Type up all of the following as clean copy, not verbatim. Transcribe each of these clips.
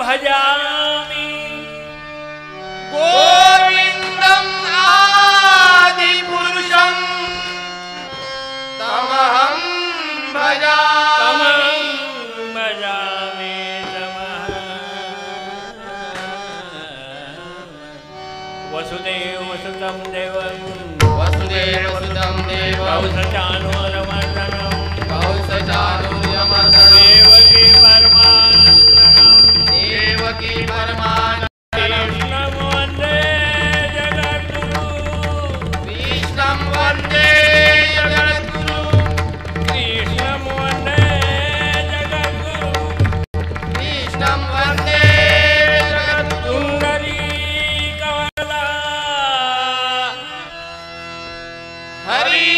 भजामि गोविन्दम् आदिपुरुषं तमहं भजामि वसुदेवसुतं देवं वसुदेवसुतं देवं कौसचानूरमर्दनं देवकी परमानन्दं कृष्णं वन्दे जगद्गुरु कृष्णं वन्दे जगद्गुरु कृष्णं वन्दे जगद्गुरु कृष्णं वन्दे जगद्गुरु पुण्डरीकवरदा। हरि।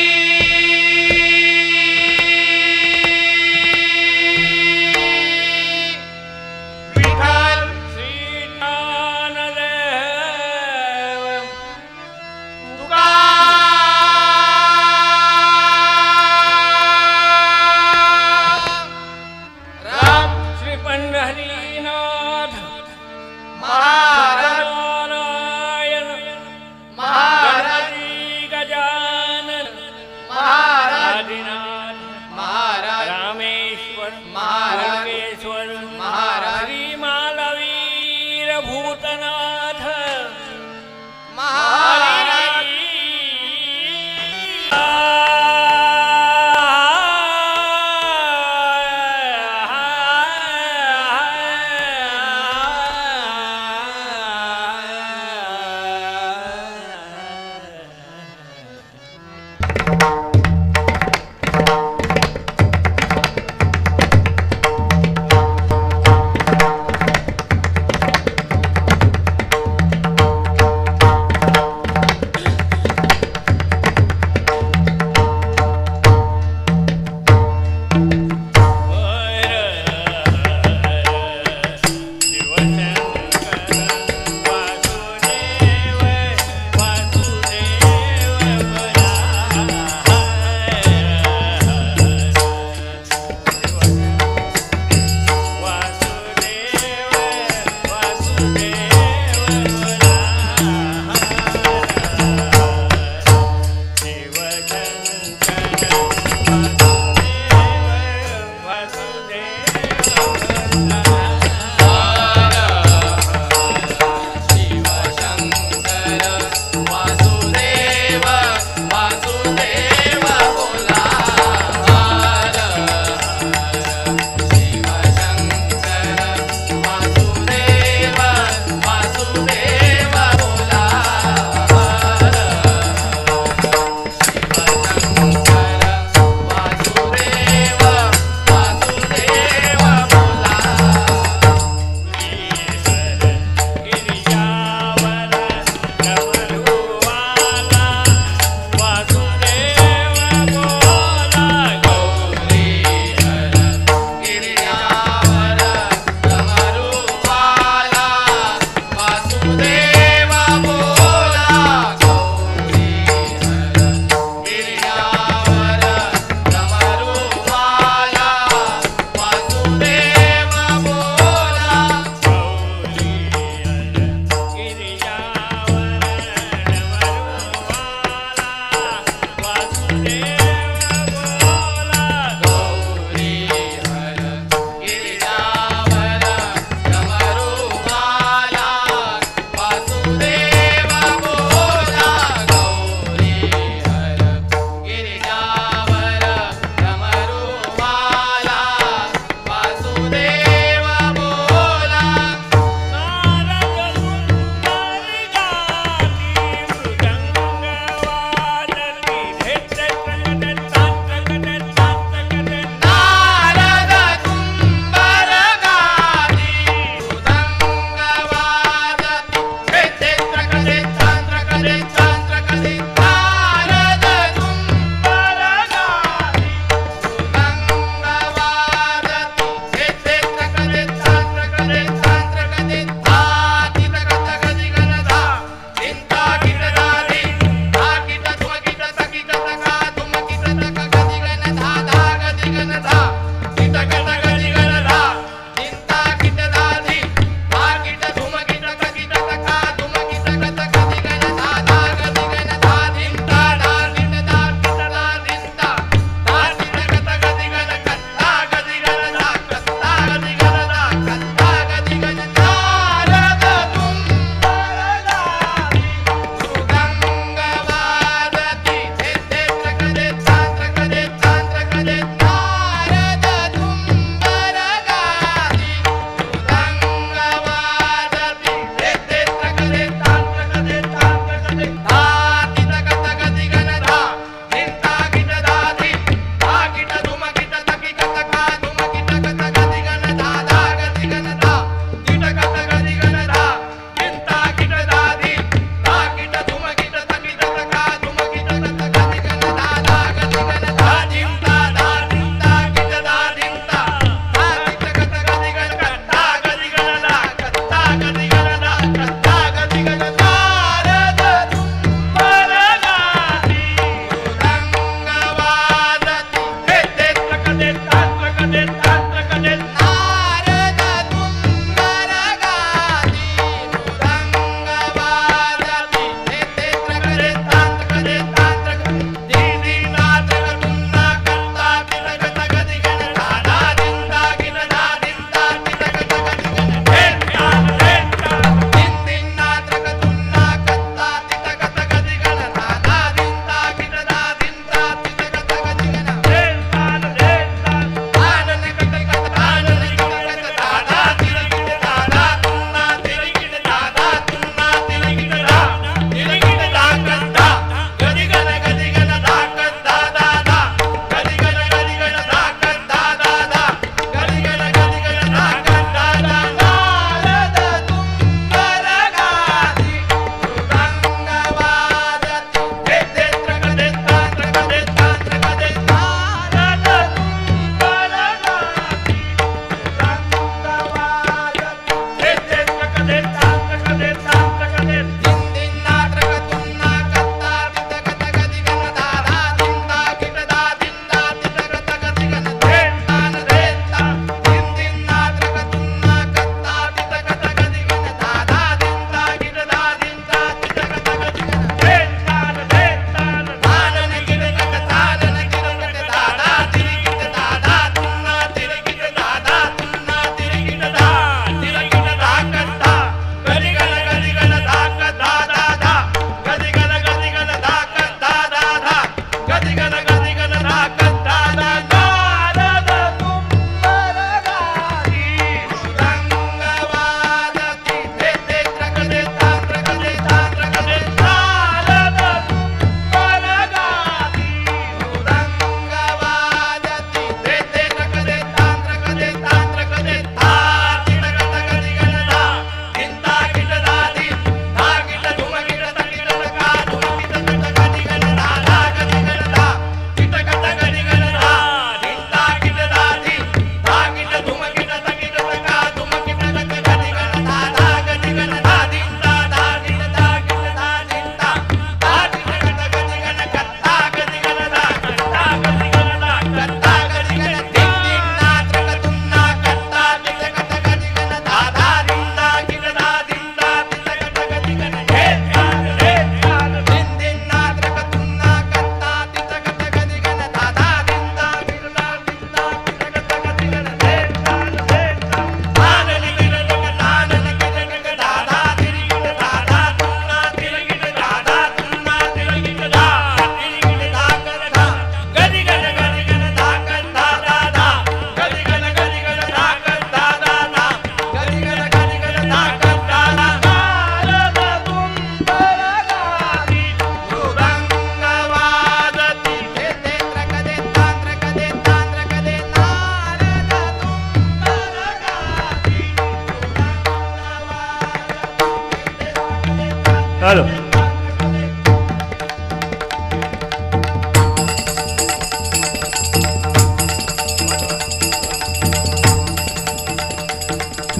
हॅलो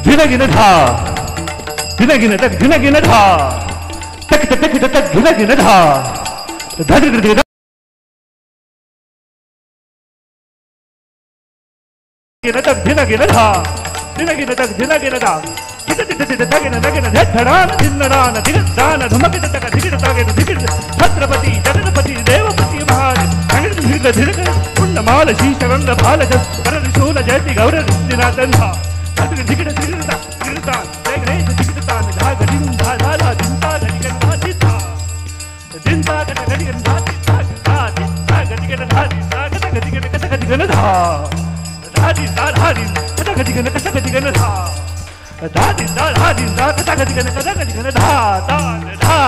धिनगिन धा धिनगिन तक धिनगिन धा तक तक तक तक धिनगिन धा धड़ धड़ तक धिनगिन धा धिनगिन तक धिनगिन धा छत्रपति जगन्पति देवपति महाल शीशरंग भाल शूल जयति गौर दिनादंधा धिकट धिकटा धिकटा जय गणेश धिकटा धा गदिन धा धा धा दिनता गदिन धा दिता दिनता गदिन धा दिता धा दिता गदिन धा दिता गदिन गदिन धा धा दिता धा दिन गदिन गदिन धा धा दिता धा दिन धा गदिन गदिन धा धा धा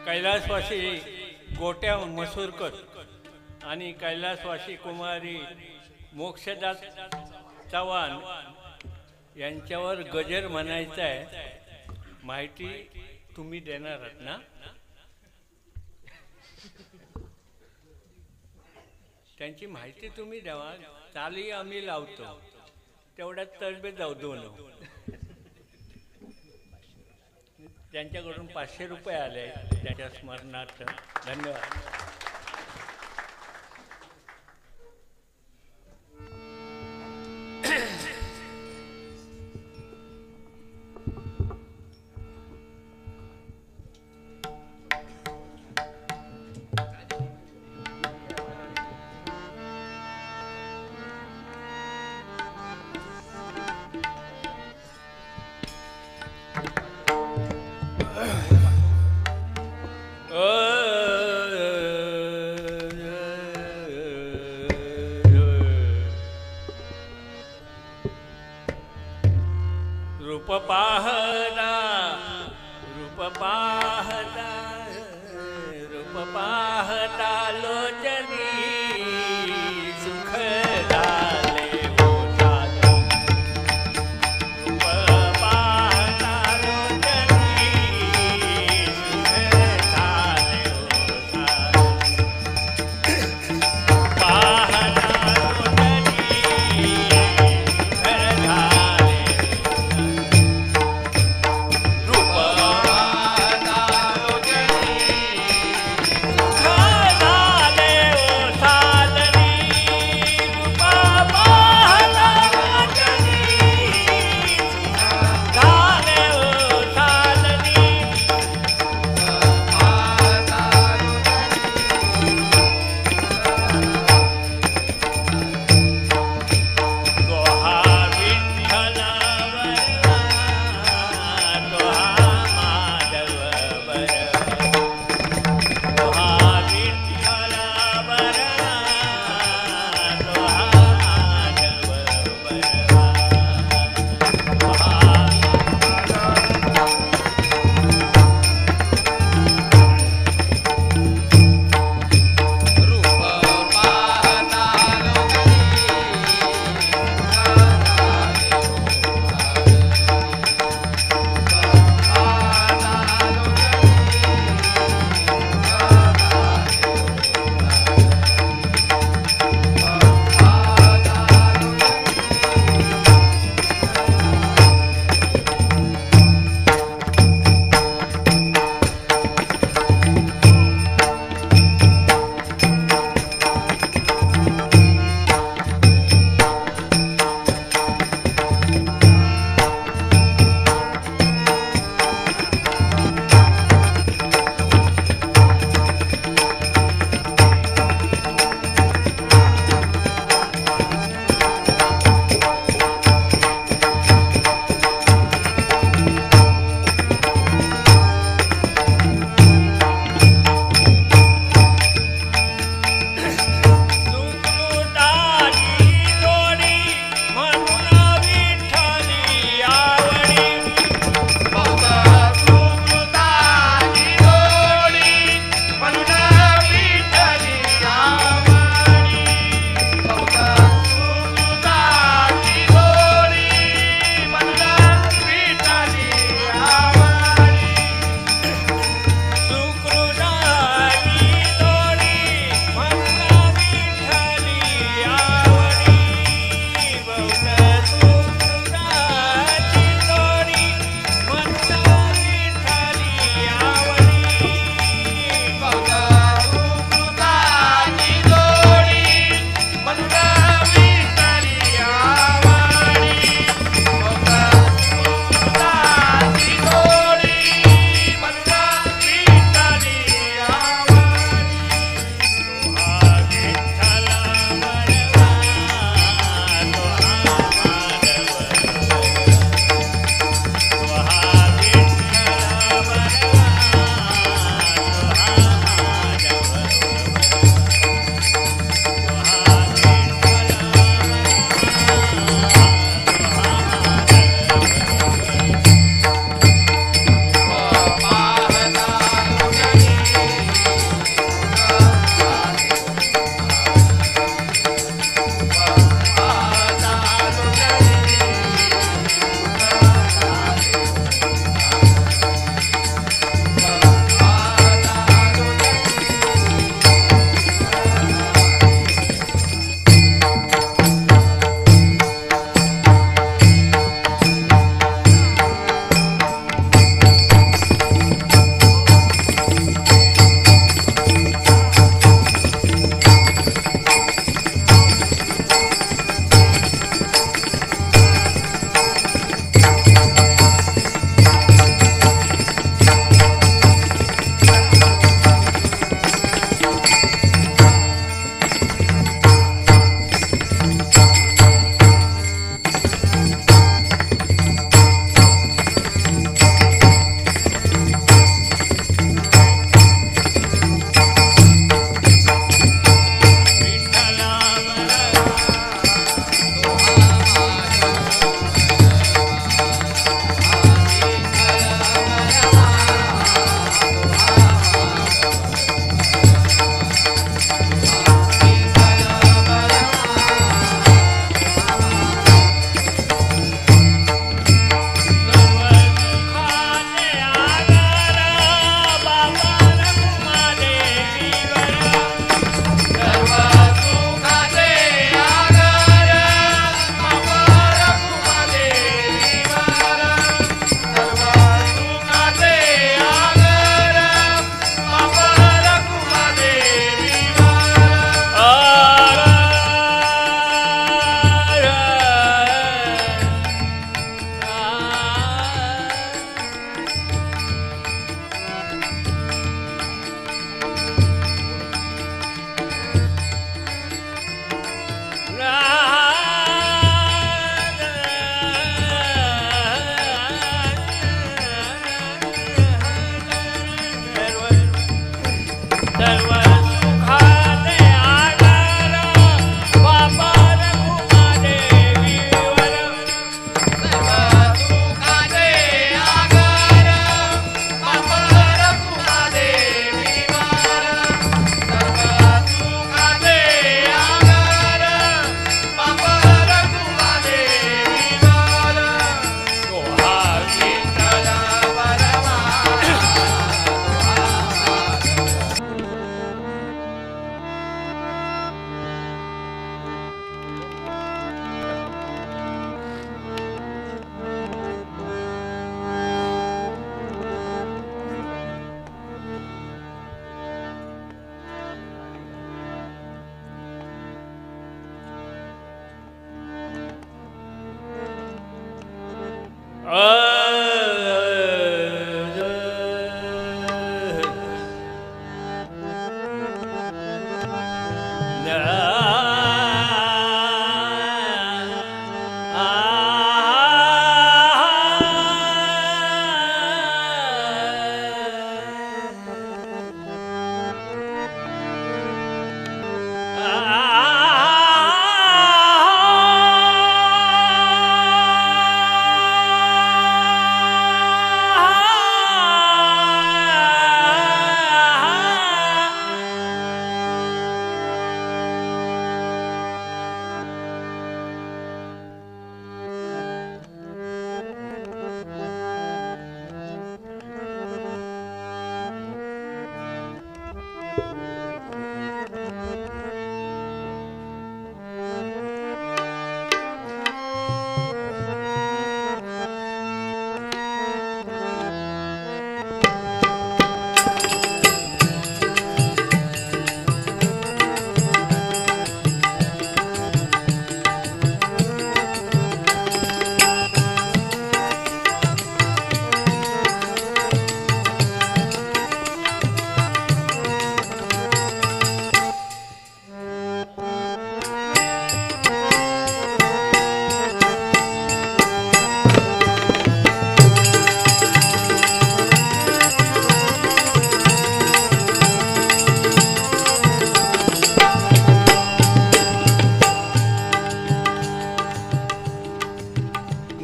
कैलासवासी गोट्या मसूरकर आणि कैलासवासी कुमारी मोक्षदास चव्हाण यांच्यावर गजर म्हणायचा आहे. माहिती तुम्ही देणार आहात ना? त्यांची माहिती तुम्ही द्यावा. ताली आम्ही लावतो, तेवढ्यात तळबे जाऊ दोन. त्यांच्याकडून 500 रुपये आले त्याच्या स्मरणार्थ. धन्यवाद. पाहता रूप पाहता रूप पाहता लोचनी सुख झाले होतात. रूप पाहता लोचनी सुख झाले होतात. पाहता लोचनी सुख झाले रूप पाहता लोचनी झाले होतात.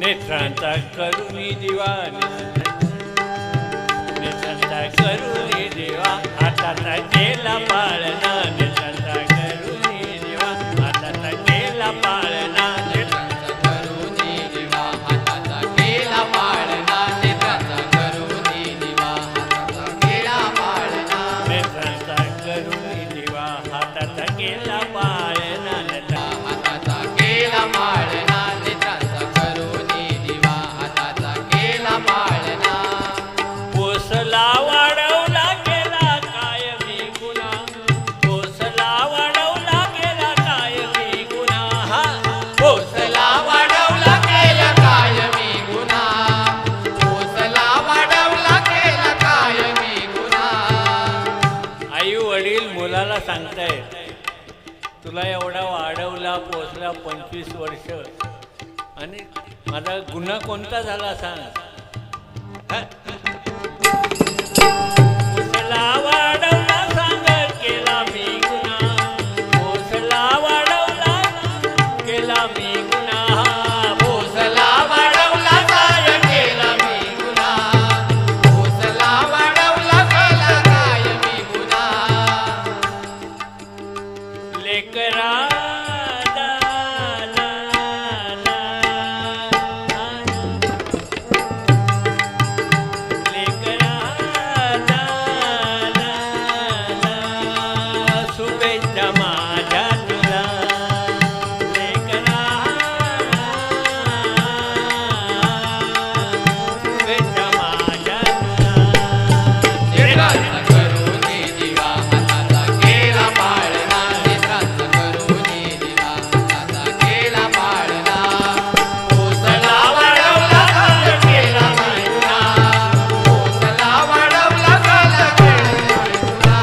नेत्रांचा करुणी दिवा नेत्रांचा करुणी दिवा हाताचा केला पाळणा नेत्रांचा करुणी दिवा हाताचा केला पाळणा नेत्रांचा करुणी दिवा हाताचा केला पाळणा नेत्रांचा करुणी दिवा हाताचा केला पाळणा नेत्रांचा करुणी दिवा हाताचा केला पाळणा हाताचा केला पाळणा नेत्रांचा करुणी दिवा हाताचा केला पाळणा पोसला वाढवला गेला कायमी गुन्हा पोसला वाढवला गेला कायमी गुन्हा पोसला वाढवला केला कायमी गुन्हा पोसला वाढवला केला कायमी गुन्हा आई वडील मुलाला सांगतायत तुला एवढा वाढवला पोसला 25 वर्ष आणि माझा गुन्हा कोणता झाला सांग पोसला वाढवला सांग केला मी गुन्हा पोसला वाढवला केला मी गुन्हा पोसला वाढवला काय केला मी गुन्हा पोसला वाढवला केला कायमी गुन्हा लेकरा शुभेच्छा माझ्या तुला लेकरा शुभेच्छा माझ्या तुला नेत्रांचा करुणी दिवा हाताचा केला पाळणा नेत्रांचा करुणी दिवा हाताचा केला पाळणा पोसला वाढवला काय केला मी गुन्हा पोसला वाढवला काय केला मी गुन्हा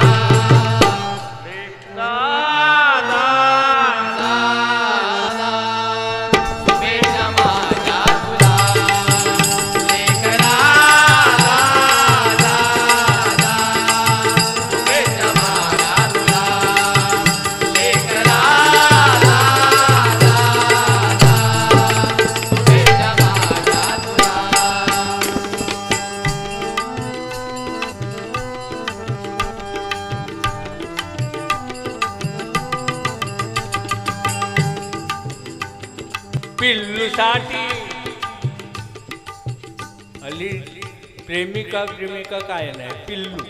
शुभेच्छा माझ्या तुला लेकरा शुभेच्छा माझ्या तुला लेकरा शुभेच्छा माझ्या तुला पिल्लूसाठी हल्ली प्रेमिका काय नाही पिल्लू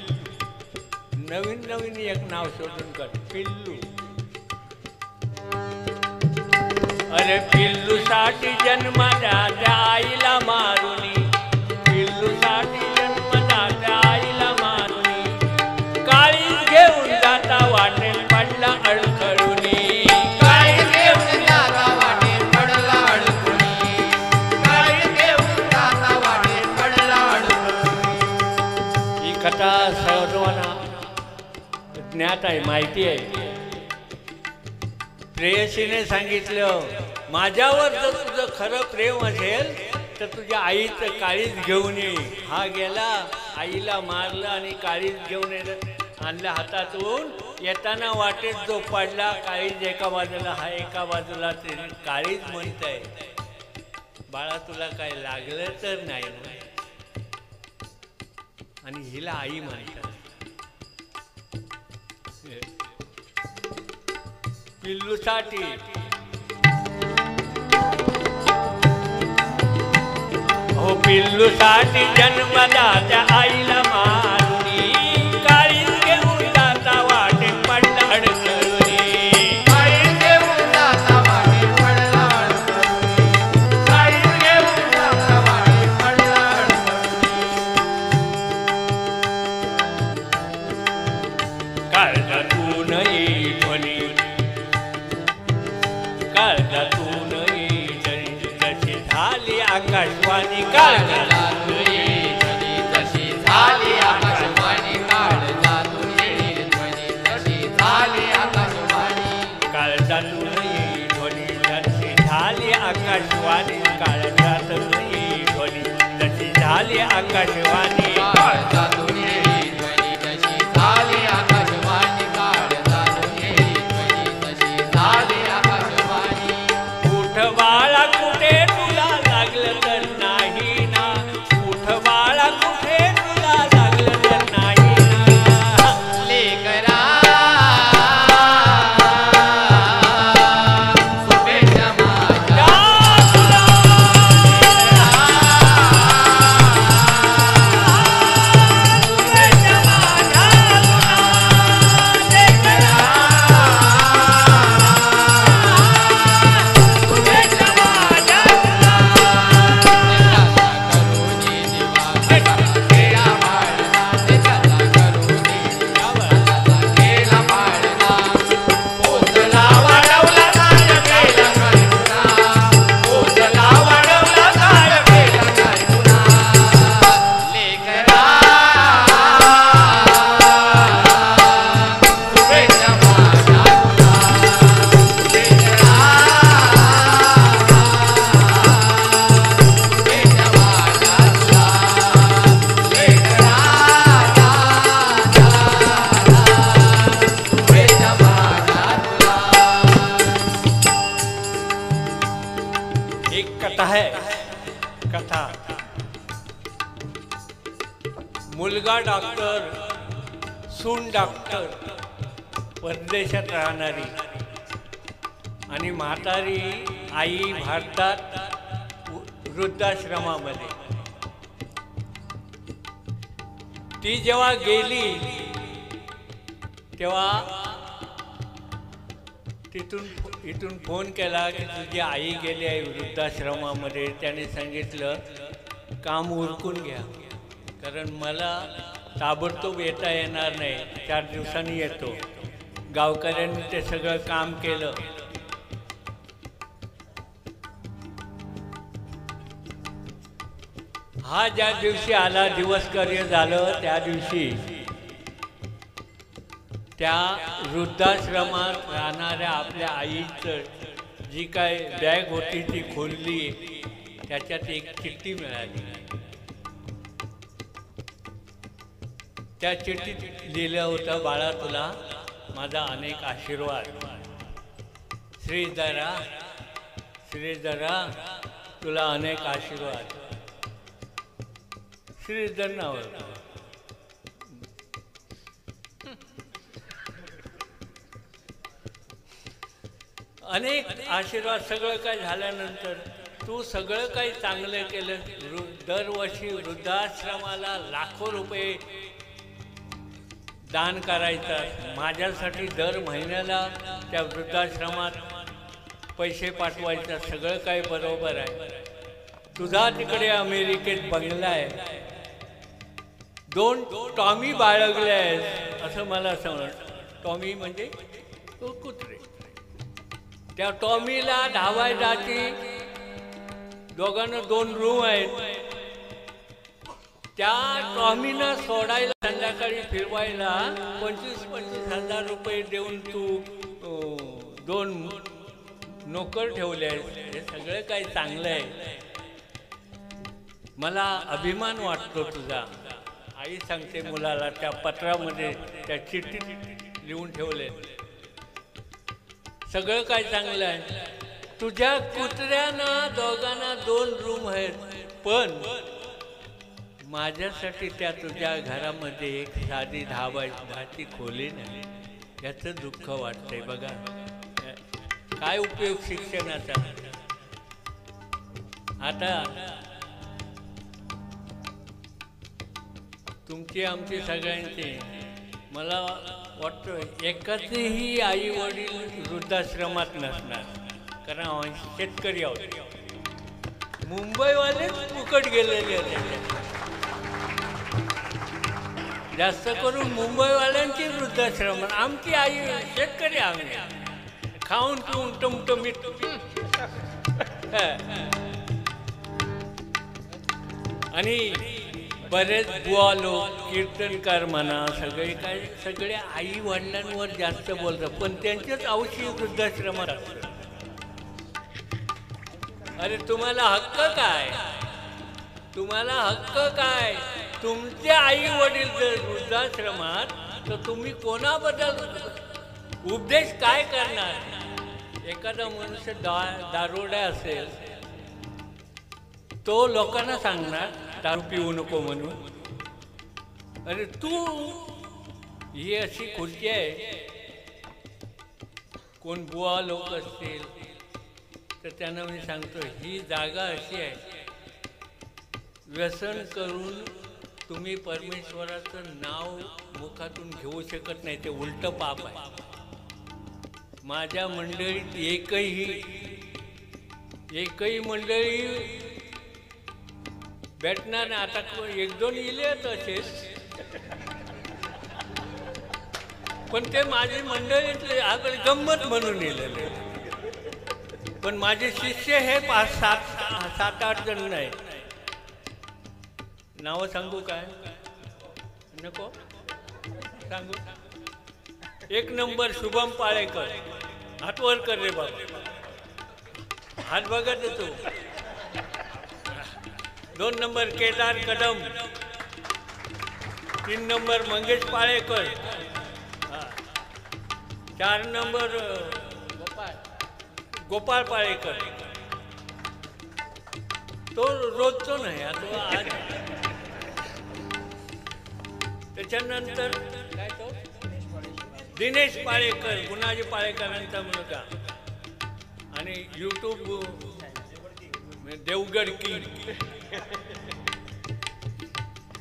नवीन नवीन एक नाव शोधून कर पिल्लू अरे पिल्लूसाठी जन्माला त्या आईला मारुनी पिल्लूसाठी जन्मदात्या आईला मारुनी काळी घेऊन जाता वाटेल पडला अडखळूनी काय घेऊन जाता वाटेत पडला अडकूनी काय घेऊन जाता वाटेत पडला अडकूनी ही कथा सर्वांना ज्ञात आहे माहिती आहे प्रेयसीने सांगितलं माझ्यावर जर तुझं खरं प्रेम असेल तर तुझ्या आईचं काळीज घेऊन ये. हा गेला आईला मारलं आणि काळीज घेऊन आणलं हातातून. येताना वाटेत जो पडला काळीज एका बाजूला हा एका बाजूला. ते काळीज म्हणतंय बाळा तुला काय लागलं तर नाही ना. आणि हिला आई म्हणतात. पिल्लूसाठी हो पिल्लूसाठी जन्मला त्या आईला मारुनी. काळीज घेऊन जाता वाटे पडला अडकरुनी. काळीज घेऊन जाता वाटे पडला अडकरुनी. काळीज घेऊन जाता वाटे पडला अडकरुनी. काळजातून येई ध्वनी काळजातून येई ध्वनी जशी झाली आकाशवाणी. काळजातून येई ध्वनी जशी झाली आकाशवाणी. काळजातून येई ध्वनी जशी झाली आकाशवाणी. काळजातून येई ध्वनी जशी झाली आकाशवाणी. काळजातून येई ध्वनी जशी झाली आकाशवाणी. काळजातून येई ध्वनी जशी झाली आकाशवाणी. काळजातून येई ध्वनी जशी झाली आकाशवाणी. उठ बाळा कुठे तुला लागलं तर नाही ना. उठ बाळा कुठे तुला लागलं तर नाही ना. लेकरा शुभेच्छा माझ्या. एक कथा है. कथा मुलगा डॉक्टर सून डॉक्टर परदेशात राहणारी आणि म्हातारी आई भारतात वृद्धाश्रमामध्ये. ती जेव्हा गेली तेव्हा इथून फोन केला की तुझी आई गेली आहे वृद्धाश्रमामध्ये. त्याने सांगितलं काम उरकून घ्या कारण मला ताबडतोब येता येणार नाही. 4 दिवसांनी येतो. गावकऱ्यांनी ते सगळं काम केलं. हा ज्या दिवशी आला दिवसकार्य झालं त्या दिवशी त्या वृद्धाश्रमात राहणाऱ्या आपल्या आईचं जी काय बॅग होती ती खोलली. त्याच्यात एक चिठ्ठी मिळाली. त्या चिठ्ठीत लिहिलं होतं बाळा तुला माझा अनेक आशीर्वाद. श्रीधरा श्रीधरा तुला अनेक आशीर्वाद. श्रीधर नाव अनेक आशीर्वाद. सगळं काय झाल्यानंतर तू सगळं काही चांगलं केलं. दरवर्षी वृद्धाश्रमाला लाखो रुपये दान करायचं. माझ्यासाठी दर महिन्याला त्या वृद्धाश्रमात पैसे पाठवायचं. सगळं काही बरोबर आहे. तुझा तिकडे अमेरिकेत बंगला आहे. 2 टॉमी बाळगले आहेत असं मला समजतं. टॉमी म्हणजे कुत्रे. त्या टॉमीला धावायसाठी दोघांना 2 रूम आहेत. त्या टॉमीनं सोडायला संध्याकाळी फिरवायला 25,000 रुपये देऊन तू 2 नोकर ठेवले आहेत, हे सगळं काही चांगलं आहे. मला अभिमान वाटतो तुझा. आई सांगते मुलाला त्या पत्रामध्ये त्या चिठ्ठीत लिहून ठेवले, सगळं काय चांगलं आहे. तुझ्या कुत्र्यांना दोघांना 2 रूम आहेत, पण माझ्यासाठी त्या तुझ्या घरामध्ये एक साधी 10 बाय 10ची खोली नाही. याचं दुःख वाटतंय बघा. काय उपयोग शिक्षणाचा. आता तुमची आमची सगळ्यांची मला वाटतं एकाचेही आई वडील वृद्धाश्रमात नसणार, कारण आम्ही शेतकरी आहोत. मुंबईवालेच फुकट गेलेले आहेत. जास्त करून मुंबईवाल्यांची वृद्धाश्रम. आमची आई शेतकरी आम्ही, खाऊन पिऊन टमटमीत. आणि बरेच बुवा लोक कीर्तनकार म्हणा सगळे आई वडिलांवर जास्त बोलतात, पण त्यांचेच औषधी वृद्धाश्रमात असतं. अरे तुम्हाला हक्क काय, तुम्हाला हक्क काय. तुमचे आई वडील जर वृद्धाश्रमात, तर तुम्ही कोणाबद्दल उपदेश काय करणार. एखादा मनुष्य दारोडा असेल, तो लोकांना सांगणार दारू पिऊ नको म्हणून. अरे तू ही अशी खुर्ची आहे, कोण बुवा लोक असतील तर त्यांना मी सांगतो ही जागा अशी आहे, व्यसन करून तुम्ही परमेश्वराचं नाव मुखातून घेऊ शकत नाही, ते उलटं पाप आहे. माझ्या मंडळीत एकही मंडळी भेटणार नाही. आता 1-2 इले तसेच, पण ते माझी मंडळीतले आकडे गंमत म्हणून इलेले. पण माझे शिष्य हे 5-7-8 जण नाही. नावं सांगू काय नको सांगू. 1 नंबर शुभम पाळेकर, हात वर कर रे बाबा, हात बघत तू. 2 number Kedar Kadam, 3 number Mangesh Palekar, 4 number Gopal Palekar. तो रोजचो नाही आता आज. त्याच्यानंतर काय तो दिनेश पाळेकर, गुणाजी पाळेकरांचा मुलगा. आणि यूट्यूब देवगड की,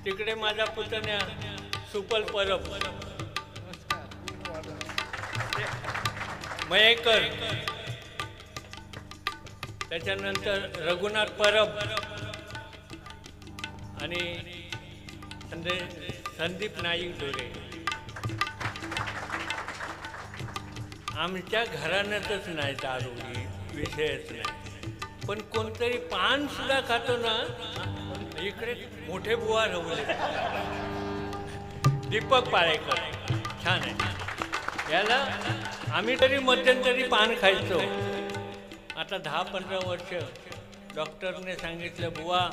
तिकडे माझा पुतण्या सुपल परब, मयेकर. त्याच्यानंतर रघुनाथ परब आणि संदीप नाईक ढोरे. आमच्या घराण्यातच नाही दारू, विषयच नाही. पण कोणतरी पान सुद्धा खातो ना, इकडे मोठे बुवा रवले. दीपक पाळेकर छान आहे. याला आम्ही तरी मध्यंतरी पान खायचो. आता 10-15 वर्ष डॉक्टरने सांगितलं बुवा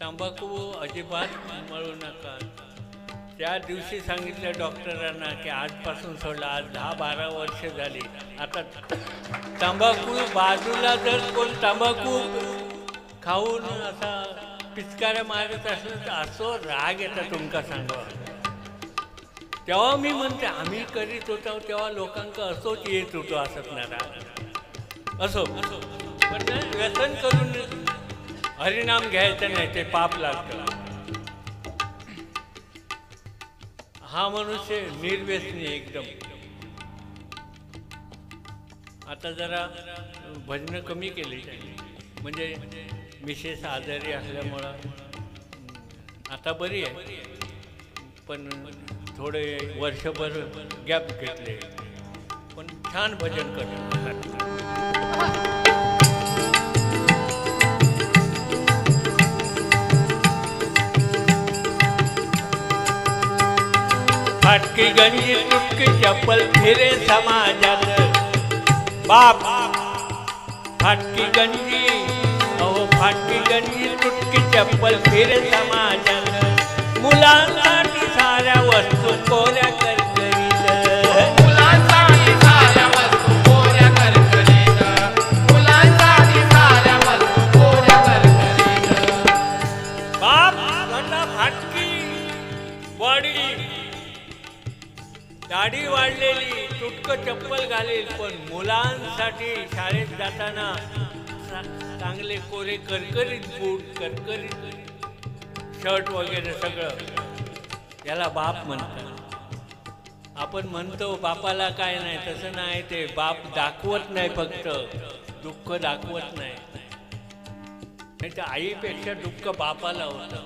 तंबाखू अजिबात मळू नका. त्या दिवशी सांगितलं डॉक्टरांना की आजपासून सोडलं. आज 10-12 वर्ष झाली. आता तंबाखू बाजूला जर कोण तंबाखू खाऊन असा पिचकाऱ्या मारत असेल तर असं राग येतं तुमका सांगा. तेव्हा मी म्हणते आम्ही करीत होतो तेव्हा लोकांका असोच येत होतो असत ना राग असो. पण व्यसन करून हरिनाम घ्यायचं नाही, ते पाप लागतं. हा मनुष्य निर्व्यसनी एकदम. आता जरा भजनं कमी केली म्हणजे मिसेस आजारी असल्यामुळं आता बरी आहे. पण थोडे वर्षभर गॅप घेतले, पण छान भजन करतात. फाटकी गंजी तुटकी चप्पल फिरे समाजात, बाप फाटकी गंजी अहो फाटकी गंजी तुटकी चप्पल फिर समाजात मुलांसाठी साऱ्या वस्तू कोऱ्या करकरीत मुलांसाठी साऱ्या वस्तू कोऱ्या करकरीत मुलांसाठी साऱ्या वस्तू कोऱ्या करकरीत बाप स्वतः फाटकी बॉडी दाढी वाढलेली तुटकं चप्पल घालेल पण मुलांसाठी शाळेत जाताना चांगले कोरे करकरीत बूट करकरीत शर्ट वगैरे सगळं याला बाप म्हणतात. आपण म्हणतो बापाला काय नाही, तसं नाही. ते बाप दाखवत नाही, फक्त दुःख दाखवत नाही. नाही तर आईपेक्षा दुःख बापाला होतं,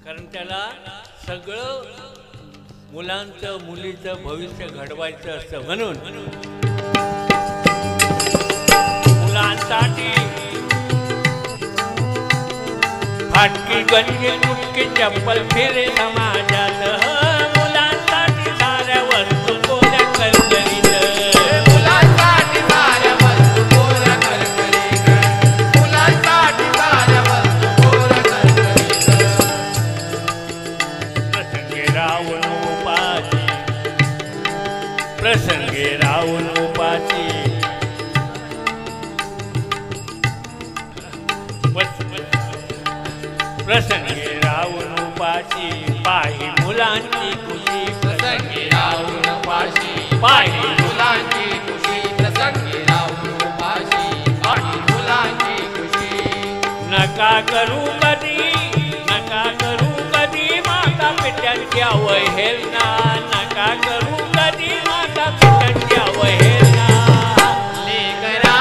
कारण त्याला सगळं मुलांचं मुलीचं भविष्य घडवायचं असतं. म्हणून मुलांसाठी फाटकी गंजी तुटकी चप्पल फिरे समाजात मुलांसाठी साऱ्या वस्तू कोऱ्या करकरीत मुलांसाठी साऱ्या वस्तू कोऱ्या करकरीत मुलांसाठी साऱ्या वस्तू कोऱ्या करकरीत प्रसंगे रावण उपाची प्रसंगे रावण उपाची प्रसंगे रावण उपाची पाही मुलांची खुशी प्रसंगी रावण उपाशी पाही मुलांची खुशी प्रसंगी रावण उपाशी पाही मुलांची खुशी नका करू कधी माता पित्यांची अवहेलना नका करू कधी माता पित्यांची अवहेलना लेकरा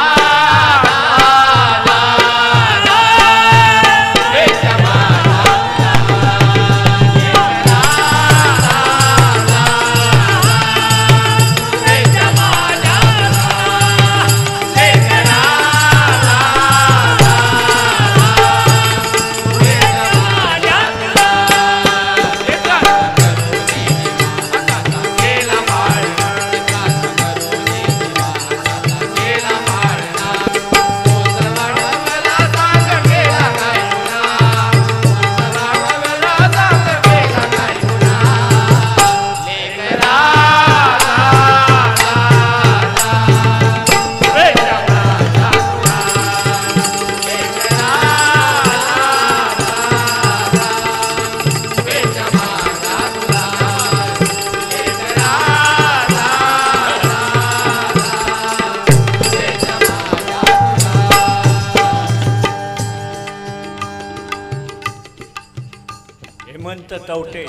हेमंत तवटे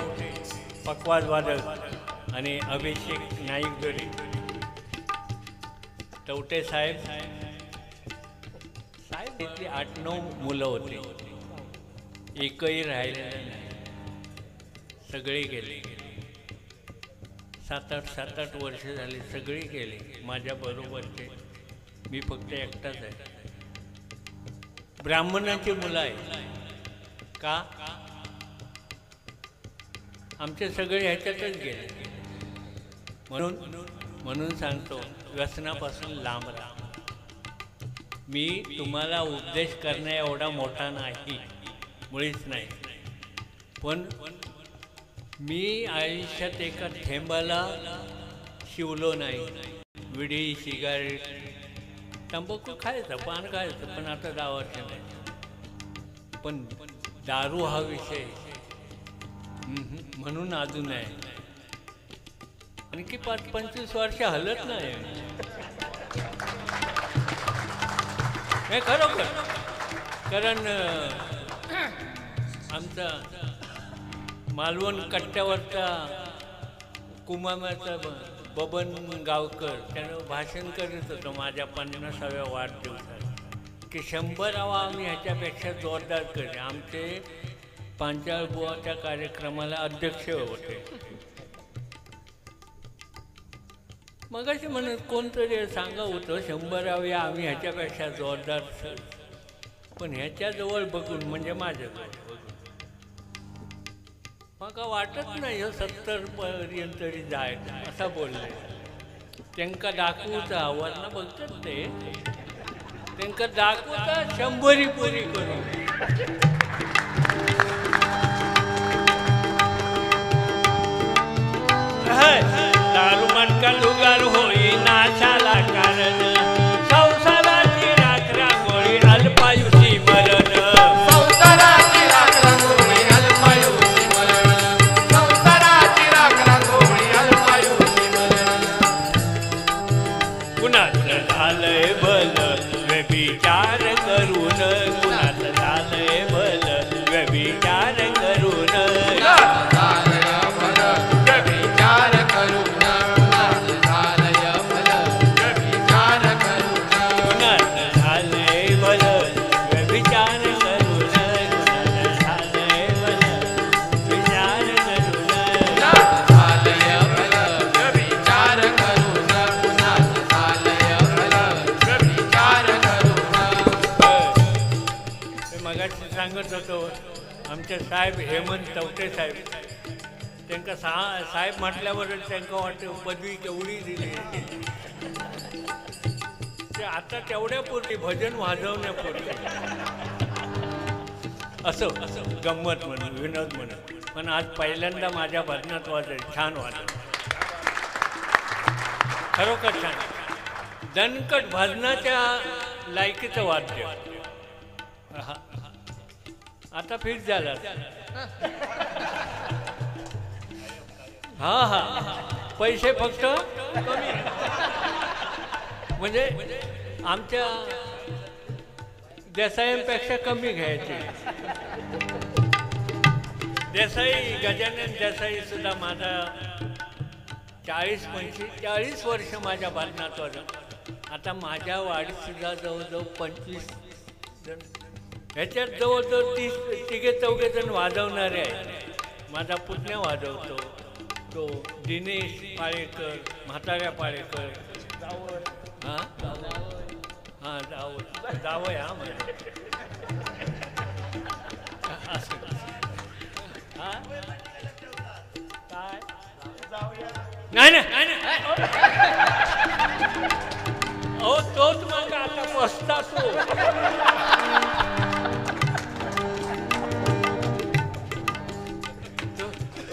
पकवाज वादक आणि अभिषेक नाईक जोडी. तवटे साहेब इथली 8-9 मुलं होती, एकही राहिलेलं नाही, सगळे गेले. 7-8 वर्ष झाली, सगळे गेले माझ्या बरोबरचे. मी फक्त एकटाच आहे. ब्राह्मणाची मुलं आहे का? आमचे सगळे ह्याच्यातच गेले. म्हणून सांगतो, व्यसनापासून लांब राहा. मी तुम्हाला उपदेश करण्या एवढा मोठा नाही, मुळीच नाही. पण मी आयुष्यात एका थेंबाला शिवलो नाही. विडी, सिगारेट, तंबाखू खायचं, पान खायचं, पण आता 10 वर्ष नाही. पण दारू हा विषय म्हणून अजून आहे. आणखी 25 वर्ष हलत नाही हे खरोखर. कारण आमचा मालवण कट्ट्यावरचा कुमामाचा बबन गावकर त्यानं भाषण करीत होतं माझ्या 50व्या वाढदिवसात की 100वा आम्ही ह्याच्यापेक्षा जोरदार करेल. आमचे पांचाळ बुवाच्या कार्यक्रमाला अध्यक्ष होते. मगाशी म्हणत कोणतरी सांगा होतं 100वे आम्ही ह्याच्यापेक्षा जोरदार सर. पण ह्याच्याजवळ बघून म्हणजे माझ्याजवळ बघून मग वाटत नाही 70 पर्यंत तरी जायचं असं बोलले. त्यांका दाखवता वरनं बघतात ते त्यांका दाखवता 100 पुरी करून दारू मनका लुगार होई नाशाला कारण संसाराची राखरा गोळी अल्पायुषी मरण संसाराची राखरांगोळी अल्पायुषी मरण संसाराची राखरांगोळी अल्पायुषी मरण कुणाचं झालंय भल व्यभिचार करून कुणाचं झालंय भल व्यभिचार करून सांगत होतो आमचे साहेब हेमंत तवटे साहेब त्यांना साहेब म्हटल्यावरच त्यांना वाटतं पदवी केवढी दिली ते आता तेवढ्यापुरती भजन वाजवण्यापुरती असं गंमत म्हणून विनोद म्हणून पण आज पहिल्यांदा माझ्या भजनात वाजत छान वाजव खरोखर छान दणकट भजनाच्या लायकीचं वाद्य आता फिक्स झाला हा पैसे फक्त कमी म्हणजे आमच्या देसाईंपेक्षा कमी घ्यायचे देसाई गजानन देसाई सुद्धा माझा 40 वर्ष माझ्या भजनात वाजत आता माझ्या वाडीत सुद्धा जवळजवळ 25 जण ह्याच्यात जवळजवळ 30 जण वाजवणारे आहेत माझा पुतण्या वाजवतो तो दिनेश पाळेकर म्हाताऱ्या पाळेकर हां जावं हा म्हणजे काय नाही अहो तोच मग आता बसता तो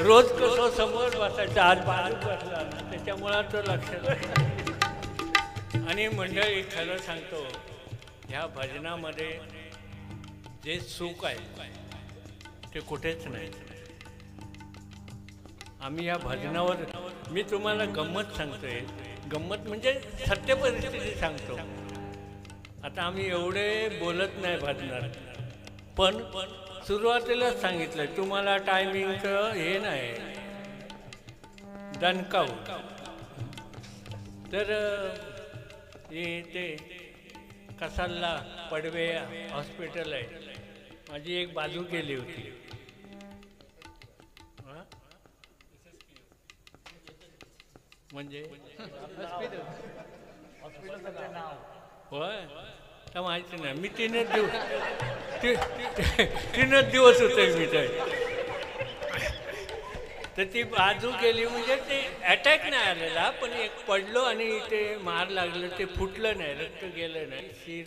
रोज कसं समोर बसायचं आज बाजू बसला त्याच्यामुळं तो लक्षात आणि मंडळी खरं सांगतो ह्या भजनामध्ये जे सुख आहे ते कुठेच नाही आम्ही या भजनावर मी तुम्हाला गंमत सांगतोय गंमत म्हणजे सत्य परिस्थिती सांगतो आता आम्ही एवढे बोलत नाही भजनात पण सुरुवातीलाच सांगितलं तुम्हाला टायमिंगचं हे नाही दणकाव तर ते कसालला पडवे हॉस्पिटल आहे माझी एक बाजू केली होती म्हणजे होय तर माहिती नाही मी 3 दिवस होते मी तर ती बाजू केली म्हणजे ते अटॅक नाही आलेला पण एक पडलो आणि ते मार लागलं ते फुटलं नाही रक्त गेलं नाही शिर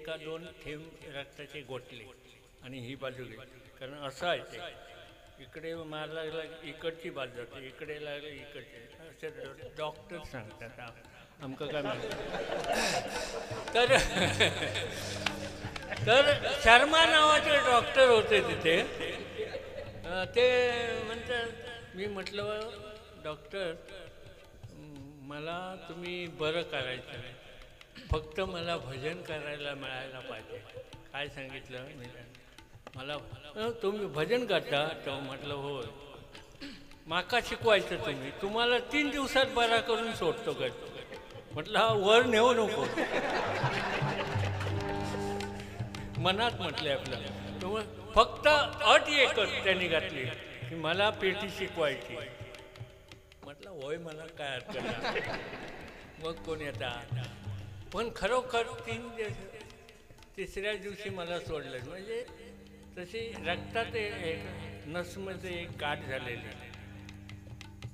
1-2 थेंब रक्ताचे गोठले आणि ही बाजू गेली कारण असं आहे ते इकडे मार लागला इकडची बाजू जाते इकडे लागलं इकडचे असं डॉक्टर सांगतात आमचं काय तर तर शर्मा नावाचे डॉक्टर होते तिथे ते म्हणतात मी म्हटलं डॉक्टर मला तुम्ही बरं करायचं नाही फक्त मला भजन करायला मिळायला पाहिजे काय सांगितलं मी मला तुम्ही भजन करता तर म्हटलं हो माका शिकवायचं तुम्हाला 3 दिवसात बरा करून सोडतो काय म्हटलं हा वर नेऊ नको मनात म्हटले आपलं फक्त अट एकच त्यांनी घातली की मला पेटी शिकवायची म्हटलं होय मला काय हरकत नाही मग कोण येतात पण खरोखर 3-3ऱ्या दिवशी मला सोडलं म्हणजे तशी रक्तात नसमध्ये एक गाठ झालेली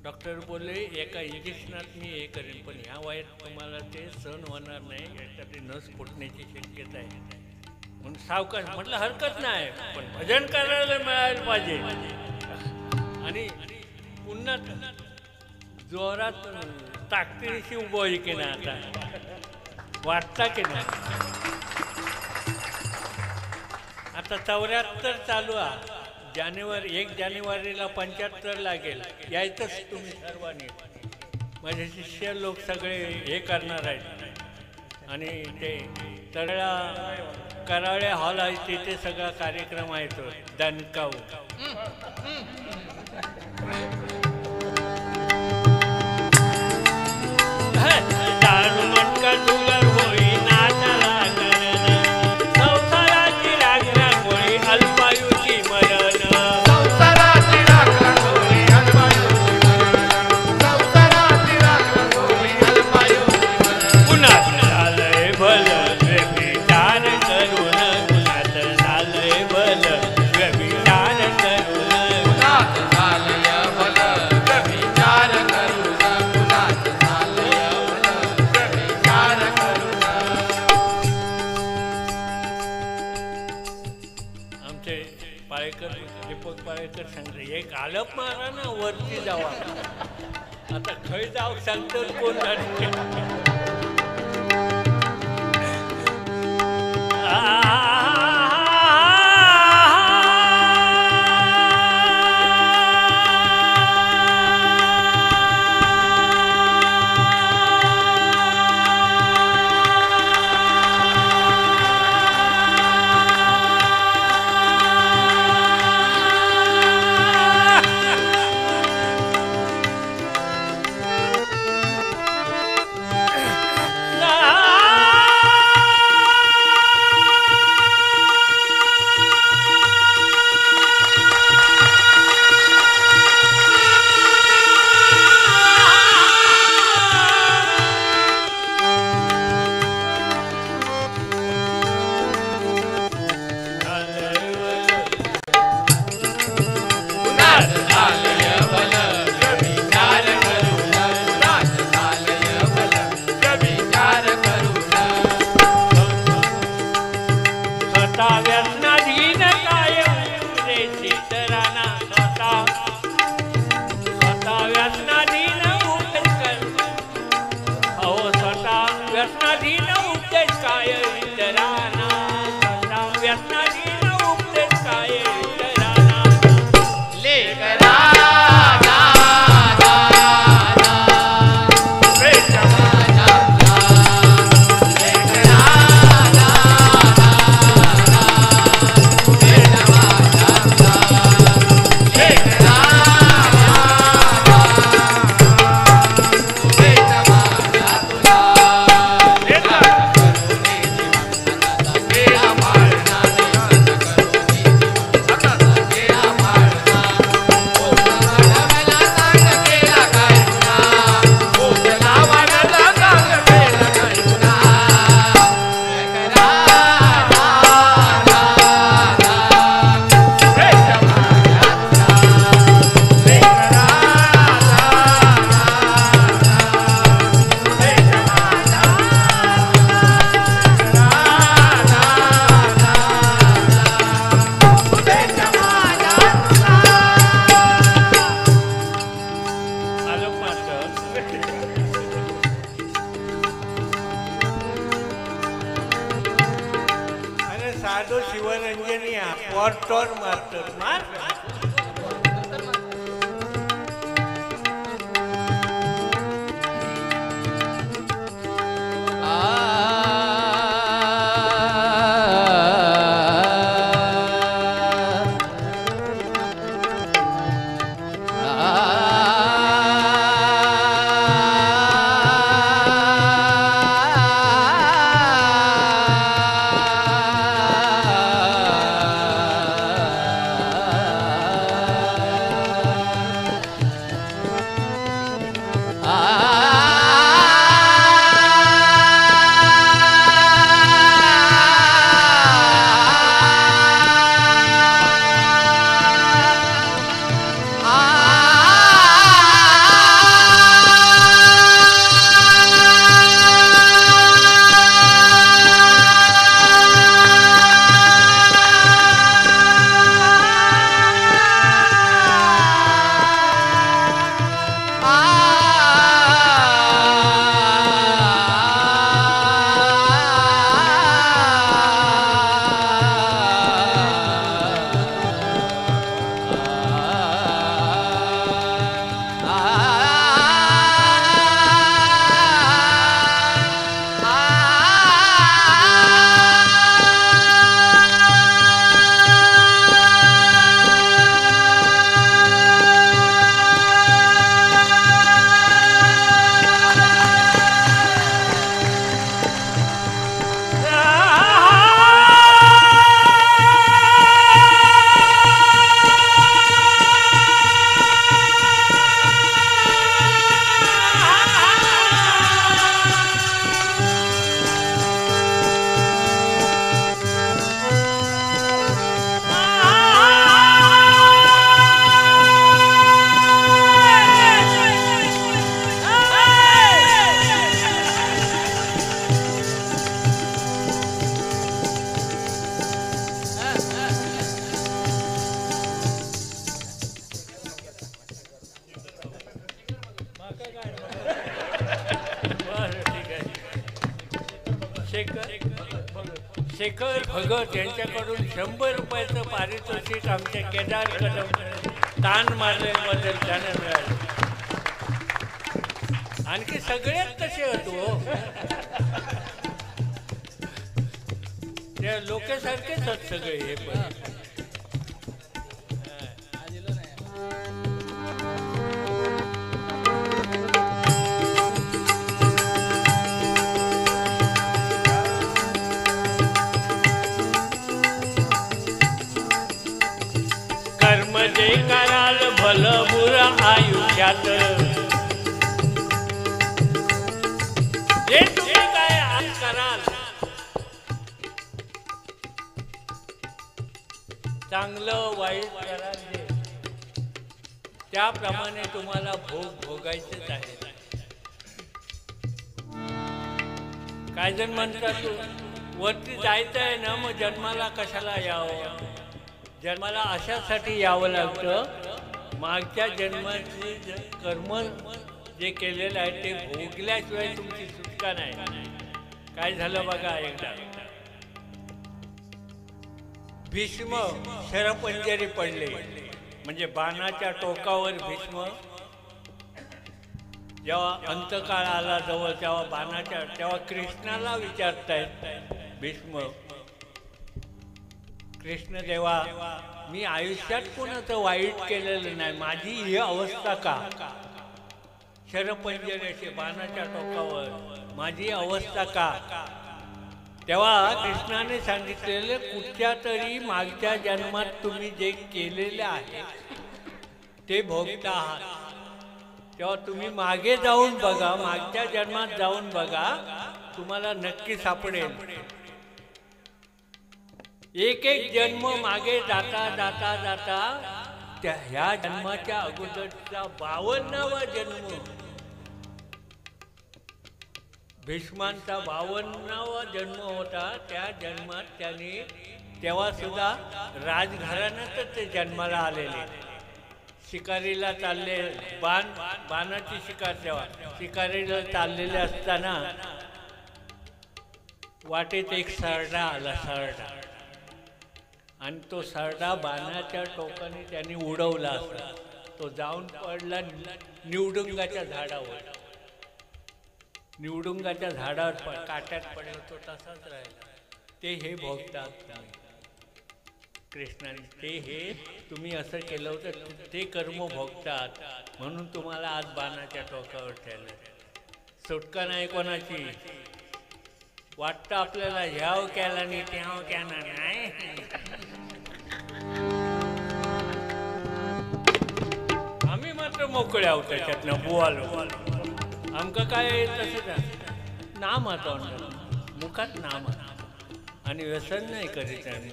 डॉक्टर बोलले एका इंजेक्शनात मी हे करेन, पण ह्या वयात तुम्हाला ते सहन होणार नाही, यासाठी नस फुटण्याची शक्यता आहे. म्हणून सावकाश म्हटलं हरकत नाही, पण भजन करायला मिळायला पाहिजे. आणि पुन्हा जोरात ताकदीशी उभं आहे की नाही, आता वाटता की नाही. आता 74 चालू आहे, 1 जानेवारीला 75 लागेल. यायचंच तुम्ही सर्वांनी. माझे शिष्य लोक सगळे हे करणार आहेत आणि ते कराळे हॉल आहे तिथे सगळा कार्यक्रम आहे तो दणकाऊ. दारू मटका डुगर होई नाचाला करण, संसाराची रागरागोळी अल्पायुची मरण. संसाराची रागरागोळी अल्पायुची मरण, संसाराची रागरागोळी अल्पायुची मरण. कुणात झालंय भलं व्यभिचार करून, कुणात झालंय भलं व्यभिचार करून, कुणात झालंय भलं व्यभिचार करून, कुणात झालंय भलं व्यभिचार करून. आमचे पाळेकर दीपक पाळेकर सांगते एक आलप मारा ना वरती जावा. आता खय जाऊ सांगतो कोण साधो शिवरंजनी पोर्टोर मास्टर मार शेखर भगत यांच्याकडून 100 रुपयाचं पारितोषिक आमच्या केदार कदम ताण मारल्याबद्दल त्यांना मिळालं. आणखी सगळेच कसे होतो त्या लोकांसारखेच आहेत सगळे हे पण. कर्म जे कराल भलं बुरं आयुष्यात जे काय आज कराल चांगलं वाईट कराल जे त्याप्रमाणे तुम्हाला भोग भोगायचेच आहे. काय जण म्हणतात वरती जायचं आहे ना मग जन्माला कशाला यावं. जन्माला अशासाठी यावं लागतं मागच्या जन्माचे कर्म जे केलेलं आहे ते भोगल्याशिवाय तुमची सुटका नाही. काय झालं बघा एकदा भीष्म शरपंजरी पडले म्हणजे बाणाच्या टोकावर भीष्म जेव्हा अंतकाळ आला जवळ तेव्हा कृष्णाला विचारतायत भीष्म कृष्ण देवा मी आयुष्यात कोणाचं वाईट केलेलं नाही माझी ही अवस्था का. शरपंजरीचे बाणाच्या टोकावर माझी अवस्था का. तेव्हा कृष्णाने सांगितलेलं कुठच्या तरी मागच्या जन्मात तुम्ही जे केलेले आहे ते भोगता आहात. तेव्हा तुम्ही मागे जाऊन बघा मागच्या जन्मात जाऊन बघा तुम्हाला नक्की सापडेल. एक एक जन्म मागे जाता जाता जाता ह्या जन्माच्या अगोदरचा 52वा जन्म भीष्मांचा 52वा जन्म होता. त्या जन्मात त्याने तेव्हा सुद्धा राजघराण्यातच ते जन्माला आलेले शिकारीला चालले बाणाची शिकार तेव्हा शिकारीला चाललेले असताना वाटेत एक सरडा आला सरडा आणि तो सरडा बाणाच्या टोकाने त्यांनी उडवला असता. तो जाऊन पडला निवडुंगाच्या झाडावर. निवडुंगाच्या झाडावर काट्यात पडला तो तसाच राहिला. ते हे भोगतात कृष्णाने ते हे तुम्ही असं केलं होतं ते कर्म भोगतात म्हणून तुम्हाला आज बाणाच्या टोकावर ठेवलं. सुटका नाही कोणाची. वाटतं आपल्याला ह्याव केला नाही त्याव केला नाही. आम्ही मात्र मोकळे आहोत त्याच्यातनं बुवालो. आमका काय तसंच नाम आता मुखात नाम आणि व्यसन नाही करीत आम्ही.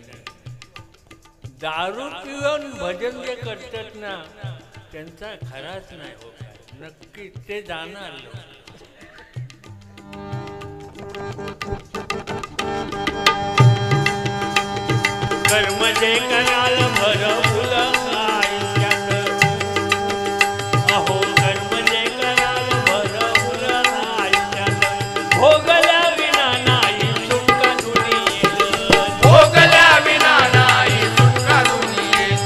दारू पिऊन भजन जे करतात ना त्यांचा खराच नाही होत. नक्की ते जाणार. कर्म जे कराल भरपूर आयुष्यात अहो कर्म जे कराल भरपूर आयुष्यात भोगल्या विना नाही सुटका दुनियेत. भोगल्या विना नाही सुटका दुनियेत.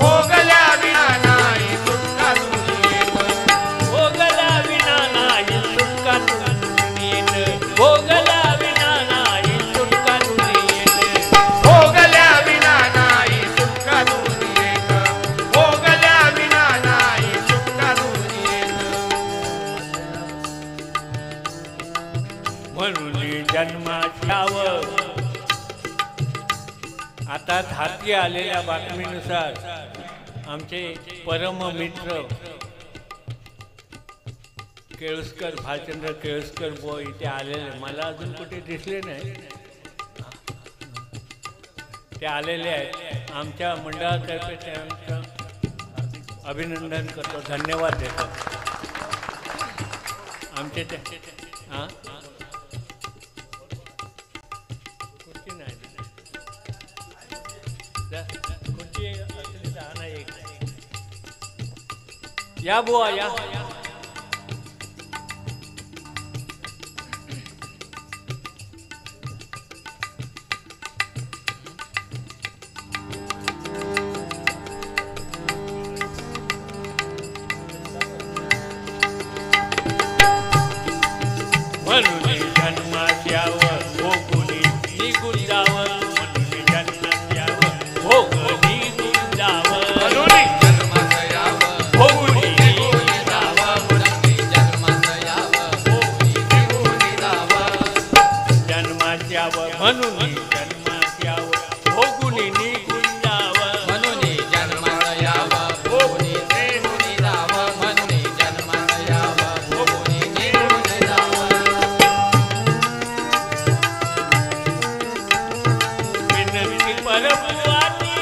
भोगल्या विना नाही सुटका दुनियेत. भोगल्या विना नाही सुटका दुनियेत. भोगल्या विना नाही सुटका दुनियेत. भोगल्या विना नाही सुटका दुनियेत. भोगल्या विना नाही सुटका दुनियेत. म्हणून जन्माच्यावर आता हाती आलेल्या बातमीनुसार आमचे परम मित्र केळुसकर भालचंद्र केळुसकर बुवा इथे आलेले मला अजून कुठे दिसले नाही. ते आलेले आहेत. आमच्या मंडळातर्फे त्यांचं अभिनंदन करतो धन्यवाद देतो. आमचे ते हां कुठची नाही कुठची असली दहा नाही एक या बुवा या. म्हणून जन्मात यावं भोगुनी निघून जावं म्हणून जन्मात यावं भोगुनी निघून जावं म्हणून जन्मात यावं भोगुनी निघून जावं विनंती परपुवाची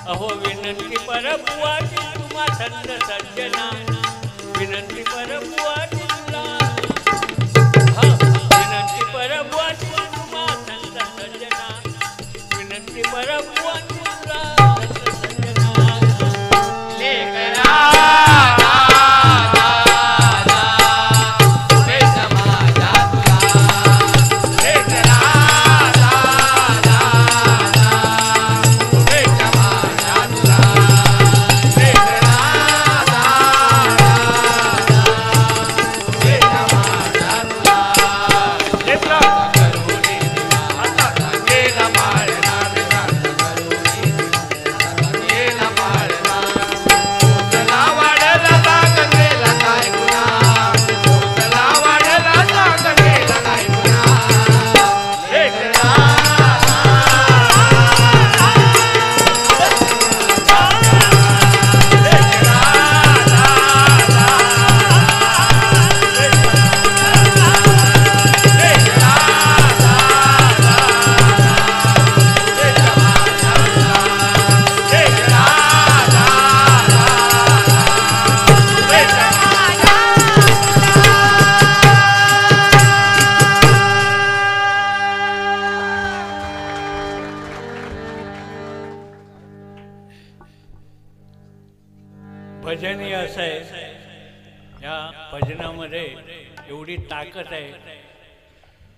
अहो विनंती परपुवाची तुम्हा संत सज्जना विनंती परपुवाची तुला हा विनंती परपुवाची तुम्हा संत सज्जना विनंती परपुवाची तुला संत सज्जना लेकरा भजन हे असं आहे या भजनामध्ये एवढी ताकद आहे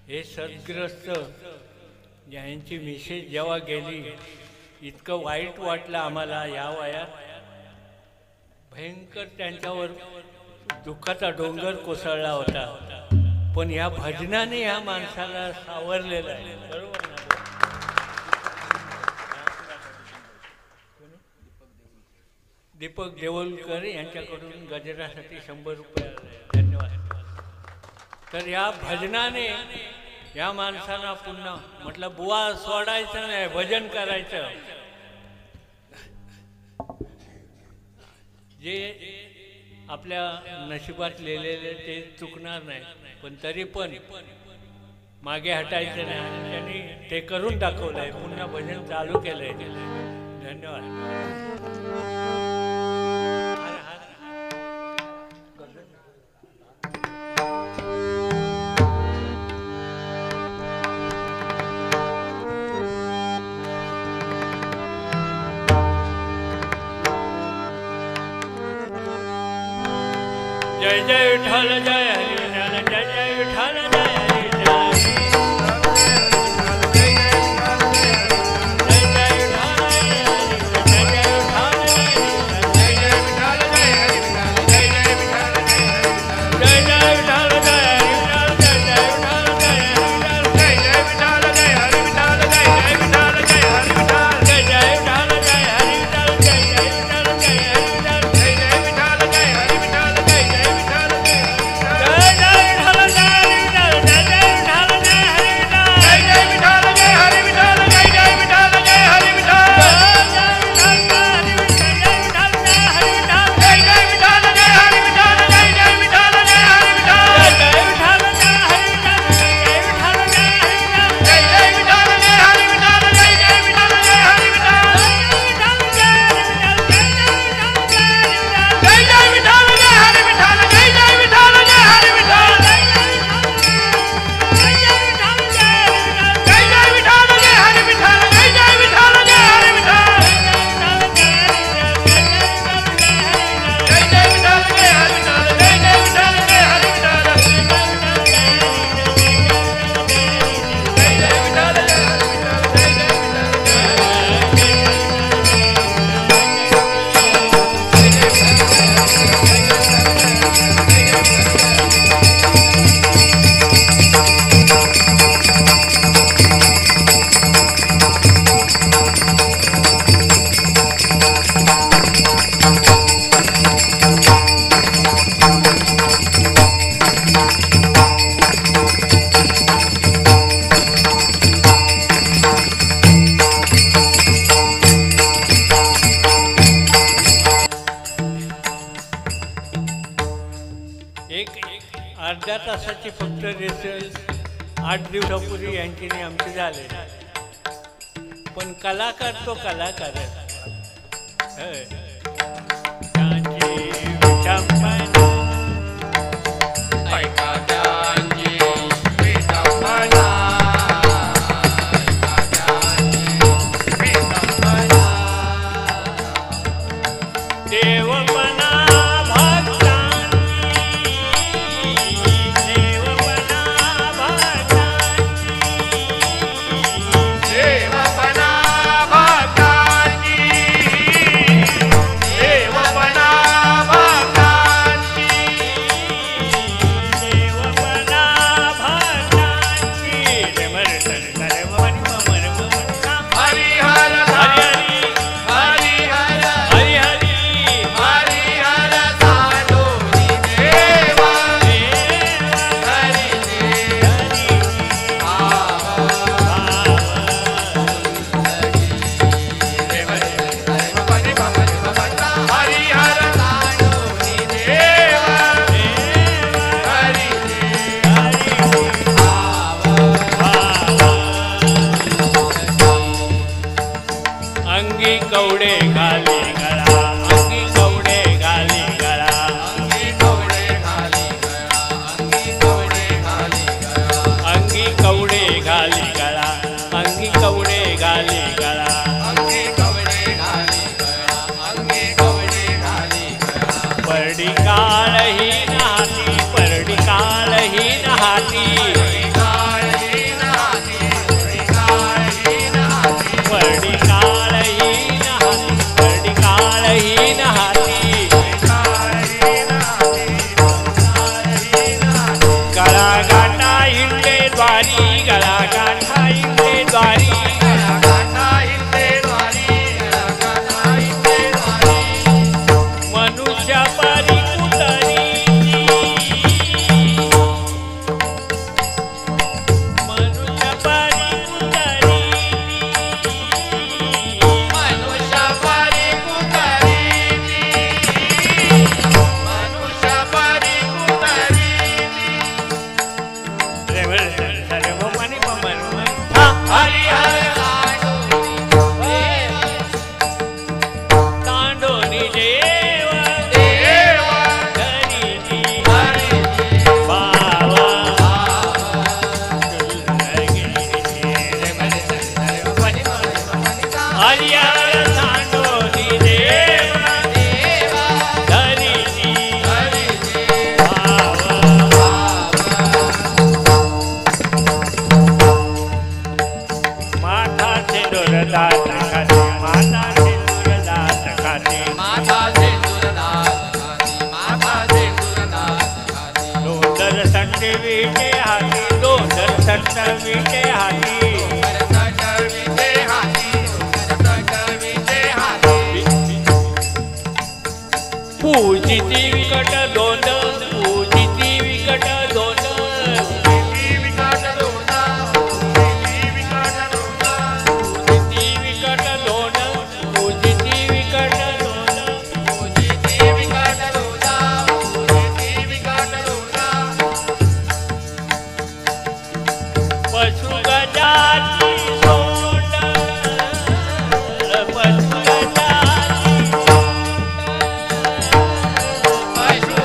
हे सद्ग्रस्त यांची मिसेस जेव्हा गेली इतकं वाईट वाटलं आम्हाला या वयात भयंकर त्यांच्यावर दुःखाचा डोंगर कोसळला होता पण या भजनाने या माणसाला सावरलेलं आहे बरोबर ना दीपक देवलकर यांच्याकडून गजरासाठी 100 रुपये आले धन्यवाद तर या भजनाने या माणसाला पुन्हा म्हटलं बुवा सोडायचं नाही भजन करायचं जे आपल्या नशिबात लिहिलेले ते चुकणार नाही पण तरी पण मागे हटायचं नाही आणि त्यांनी ते करून दाखवलंय पुन्हा भजन चालू केलंय धन्यवाद जय जय विठ्ठल जय हरी जय जय विठ्ठल जय एक अर्ध्या तासाची फक्त रिहर्सल 8 दिवसापूर्वी यांची आणि आमचे झाले. पण कलाकार तो कलाकारच. होय. त्यांची विटंबना ऐका त्यांची विटंबना, देवपणा भक्तांची, देवपणा भक्तांची, देवपणा भक्तांची, देवपणा भक्तांची, देवपणा भक्तांची. रमर सर सर ममन ममन ममन काम. हरिहर हरी हरी हरिहर हरी हरी हरिहर साडोनी देवा, हरी हरिहर साडोनी देवा, हरी अंगी कवडे घाली गळा, अंगी कवडे घाली गळा, अंगी कवडे घाली गळा, अंगी कवडे घाली गळा, अंगी कवडे घाली गळा, अंगी कवडे घाली गळा. अंगी कवडे घाली गळा, अंगी कवडे घाली गळा, परडी काळही नाती, परडी काळही नाती, काळी नाती, काळी नाती, परडी काळही नाती, परडी काळही नाती. काळी नाती, काळी नाती, गळा गाठा हिंडे द्वारी, गळा गाठा हिंडे द्वारी, गाथा हिंदे द्वारी, गाथा हिंदे द्वारी, मनुष्य परी कुतरी, मनुष्य परी कुतरी, मनुष्य परी कुतरीची, मनुष्य परी कुतरीची, रे मनी ममन हरिहर साडोनी तांडोनी देव देवा, धरीची हरी बावा हरिहर तांडोनी देव देवा, धरीची हरी बावा. माथा सिंदूरदात खाते, माथा सिंदूरदात खाते, माता सिंदूरनाथ खाती, माता सिंदूरनाथ खाती, दोंदर संटे विटे हाती, दोंदर संट विटे हाती. सटवीचे हाती, सटवीचे हाती, पूजिती विकट दोंड, पूजिती विकट दोंड, ती विकट दोना, ती विकट दोना, पूजिती विकट दोंड, पूजिती विकट दोंड. ती विकट दोना, ती विकट दोना, पशु गजाची सोंड, पशु गजाची पशु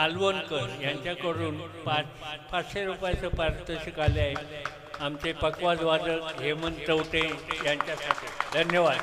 मालवणकर यांच्याकडून 500 रुपयाचं पारितोषिक आले आहे आमचे पकवाज वादक हेमंत चौटे यांच्यासाठी. धन्यवाद.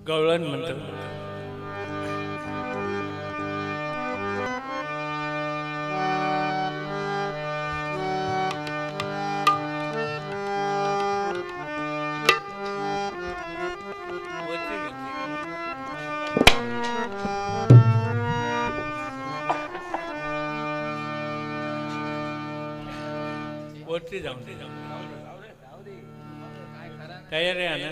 गवळण म्हणतो. वरती जाऊन तयार आहे ना.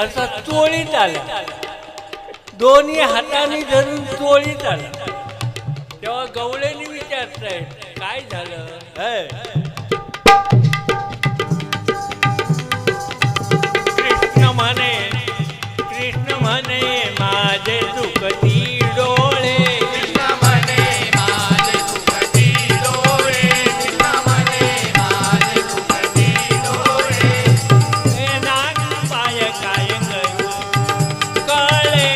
असा चोळीत आला, दोन्ही हाताने धरून चोळीत आला. तेव्हा गवळेने विचारताय काय झालं. कृष्ण म्हणे माझे दुखती डोळे. काळे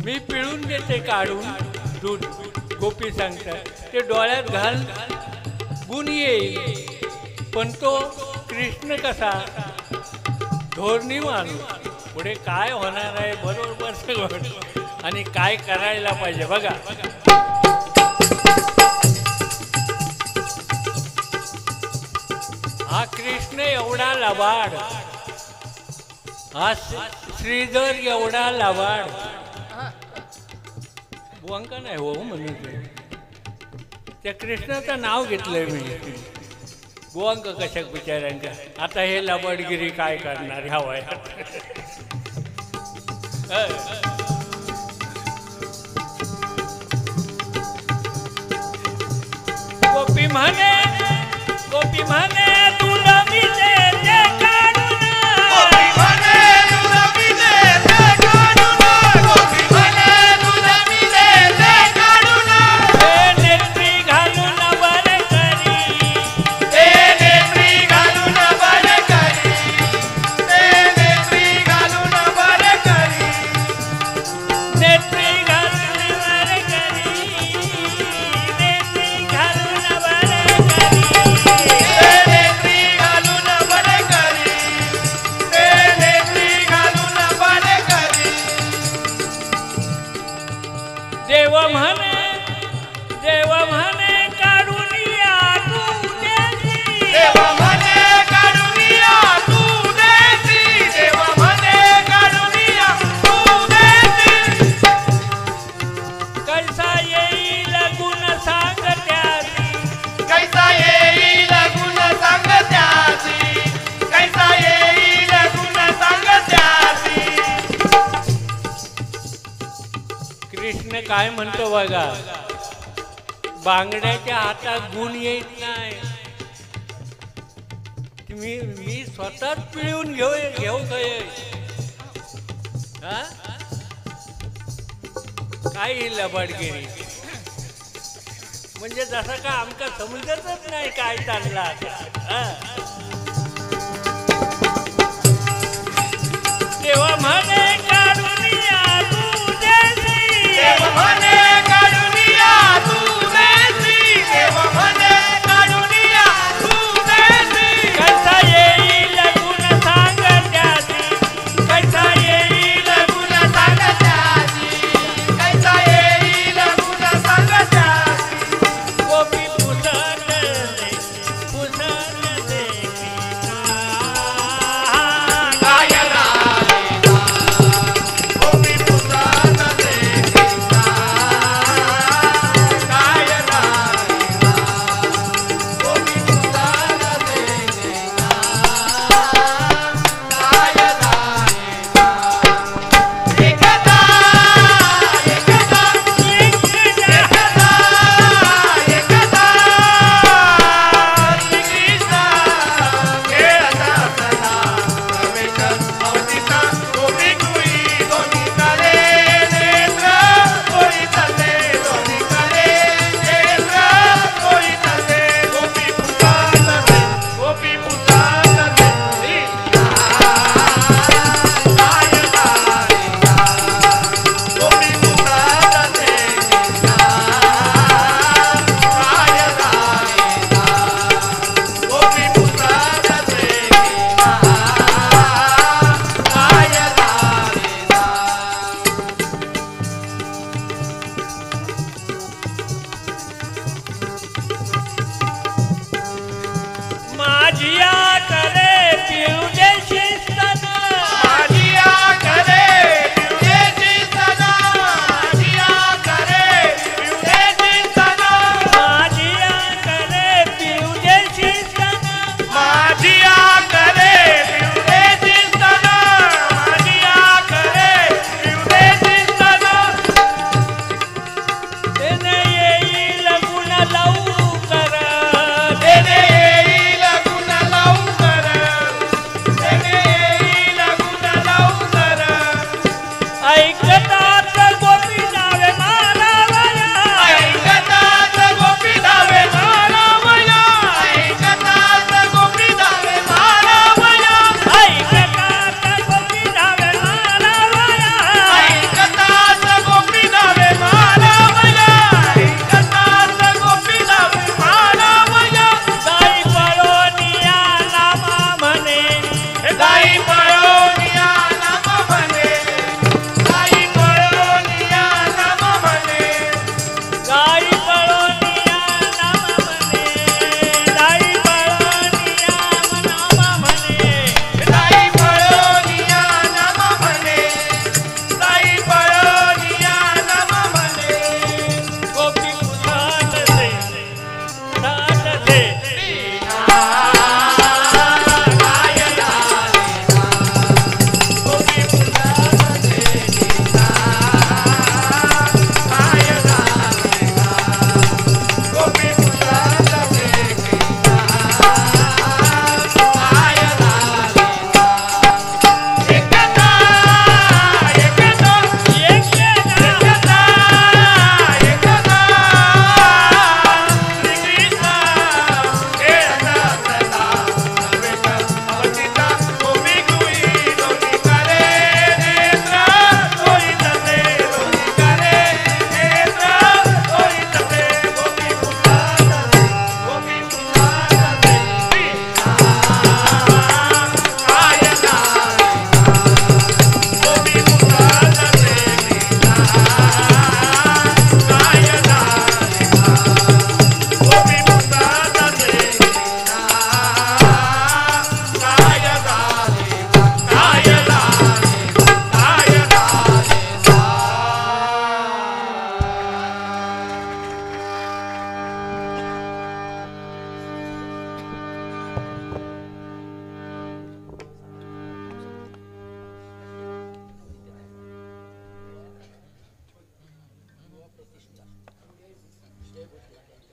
मी पिळून देते काढून दूध. गोपी सांगतात ते डोळ्यात घाल गुण येईल. पण तो कृष्ण कसा धोरणी माणूस. पुढे काय होणार आहे बरोबर सगळं आणि काय करायला पाहिजे बघा. हा कृष्ण एवढा लबाड, हा श्रीधर एवढा लबाड. बुवांका नाही हो म्हणून त्या कृष्णाचं नाव घेतलंय मी. बुवांक कशाक बिचाऱ्यांच्या. आता हे लबाडगिरी काय करणार ह्या वयात. गोपी म्हणे तुला मी देते काढून. गोपी म्हणे तुला मी देते काढून. गोपी म्हणे तुला मी देते काढून. हे नेत्री घालून बर करी. ते नेत्री घालून बर करी. ते नेत्री घालून बर करी. नेत्री घालून बर करी. नेत्री घालून बर करी. ते नेत्री घालून बर करी. ते नेत्री घालून बर करी. देव म्हणे काढून या तू देशी. देव म्हणे काढून या तू देशी. देव म्हणे काढून या तू देशी. कैसा येईल गुण सांग त्याची. कैसा येईल गुण सांग त्याची. कैसा येईल गुण सांग त्याची. कृष्ण काय म्हणतो बघा. बांगड्याच्या हातात गुण येत नाही. मी स्वतःच पिळून घेऊ काय. काय ही लबाडगिरी. म्हणजे जसं का आमका समजतच नाही काय चाललं आता. तेव्हा म्हणे काढून या तू देशी. देव म्हणे काढून या तू देशी. देव म्हणे काढून या तू देशी. कैसा येईल गुण सांग त्याची. कैसा येईल गुण सांग त्याची. कैसा येईल गुण सांग त्याची. गोपी पुसत देखी. काय राहिला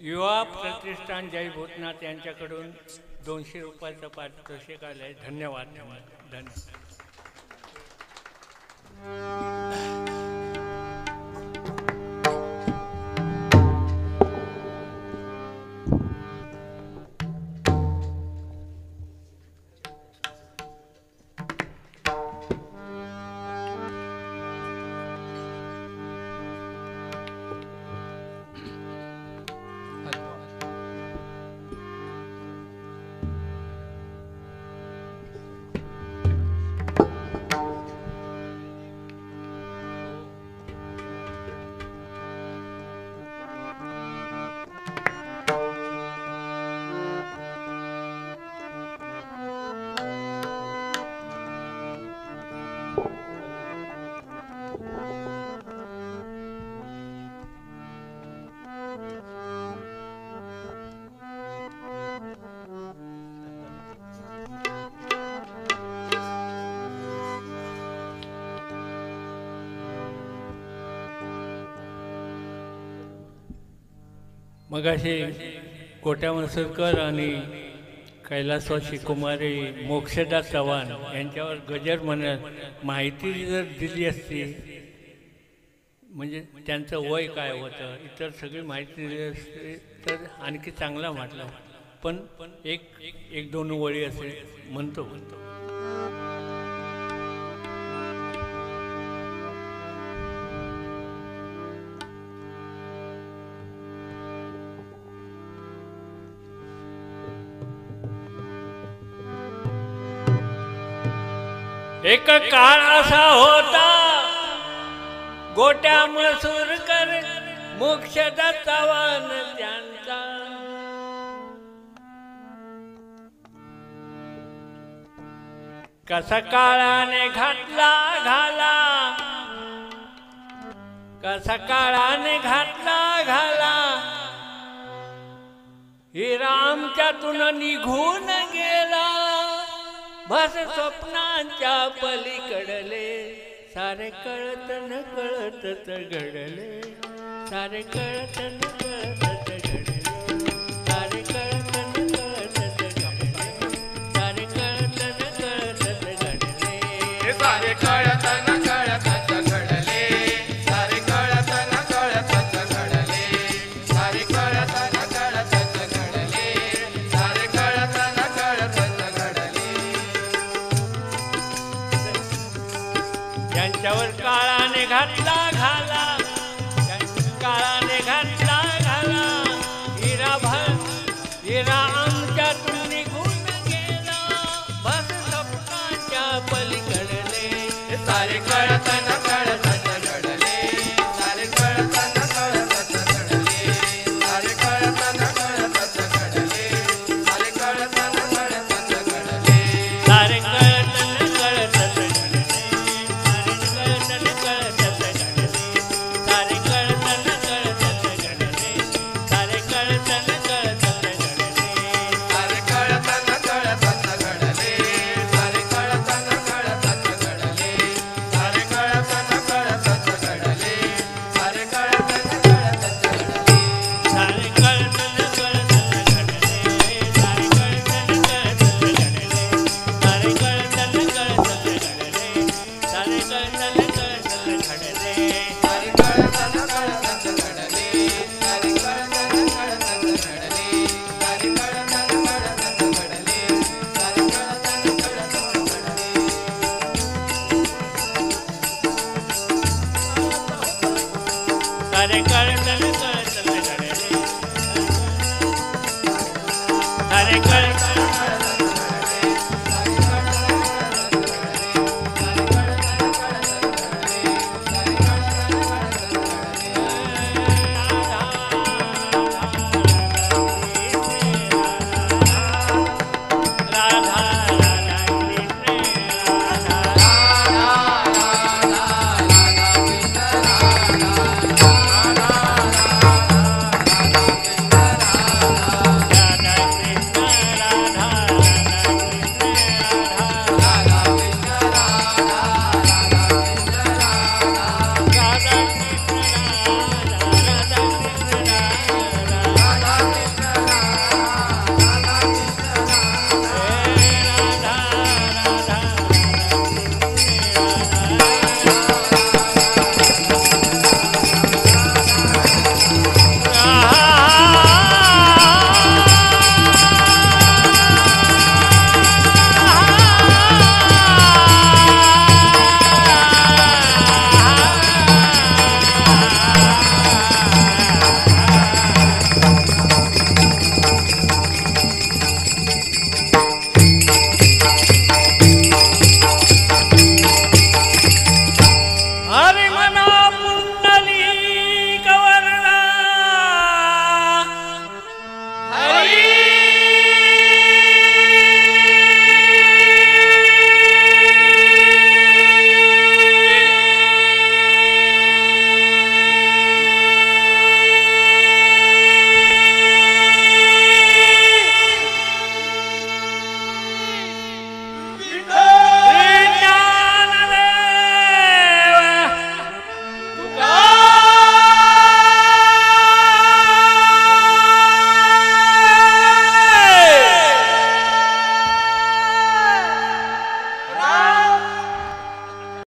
युवा प्रतिष्ठान जय भूतनाथ यांच्याकडून 200 रुपयाचं पारितोषिक आलंय. धन्यवाद. धन्यवाद. मगाशी कोट्या मसुरकर आणि कैलासवासी कुमारी मोक्षदा चव्हाण यांच्यावर गजर म्हणत माहिती जर दिली असती, म्हणजे त्यांचं वय काय होतं, इतर सगळी माहिती दिली असती तर आणखी चांगला म्हटलं. पण एक दोन वळी असे म्हणतो. एक काळ असा होता गोट्या मसूरकर मोक्षदा चव्हाण त्यांचा, कसा काळाने घातला घाला, कसा काळाने घातला घाला, हिरा आमच्यातून निघून गेला, बस स्वप्नांच्या पलीकडले, सारे कळत न कळत घडले, सारे कळत न कळत घडले, सारे कळत न कळत घडले, सारे कळत न कळत घडले, सारे कळत न कळत घडले, सारे कळत न कळत घडले, सारे कळत न कळत घडले, सारे कळत न कळत घडले. त्यांच्यावर काळाने घातला घाला, काळाने घातला घाला, हिरा आमच्यातून निघून गेला, बस स्वप्नाच्या पलीकडले, सारे कळत न कळत घडले, सारे कळत न कळत घडले, सारे कळत न कळत घडले, सारे कळत न कळत घडले, सारे कळत न कळत घडले, सारे कळत न कळत घडले, सारे कळत न कळत घडले, सारे कळत न कळत घडले, सारे कळत न कळत घडले, सारे कळत न कळत घडले, सारे कळत न कळत घडले, सारे कळत न कळत घडले. सारे कळत न कळत घडले, सारे कळत न कळत घडले, सारे कळत न कळत घडले, सारे कळत न कळत घडले, सारे कळत न कळत घडले, सारे कळत न कळत घडले, सारे कळत न कळत घडले, सारे कळत न कळत घडले. सारे कळत न कळत घडले, सारे कळत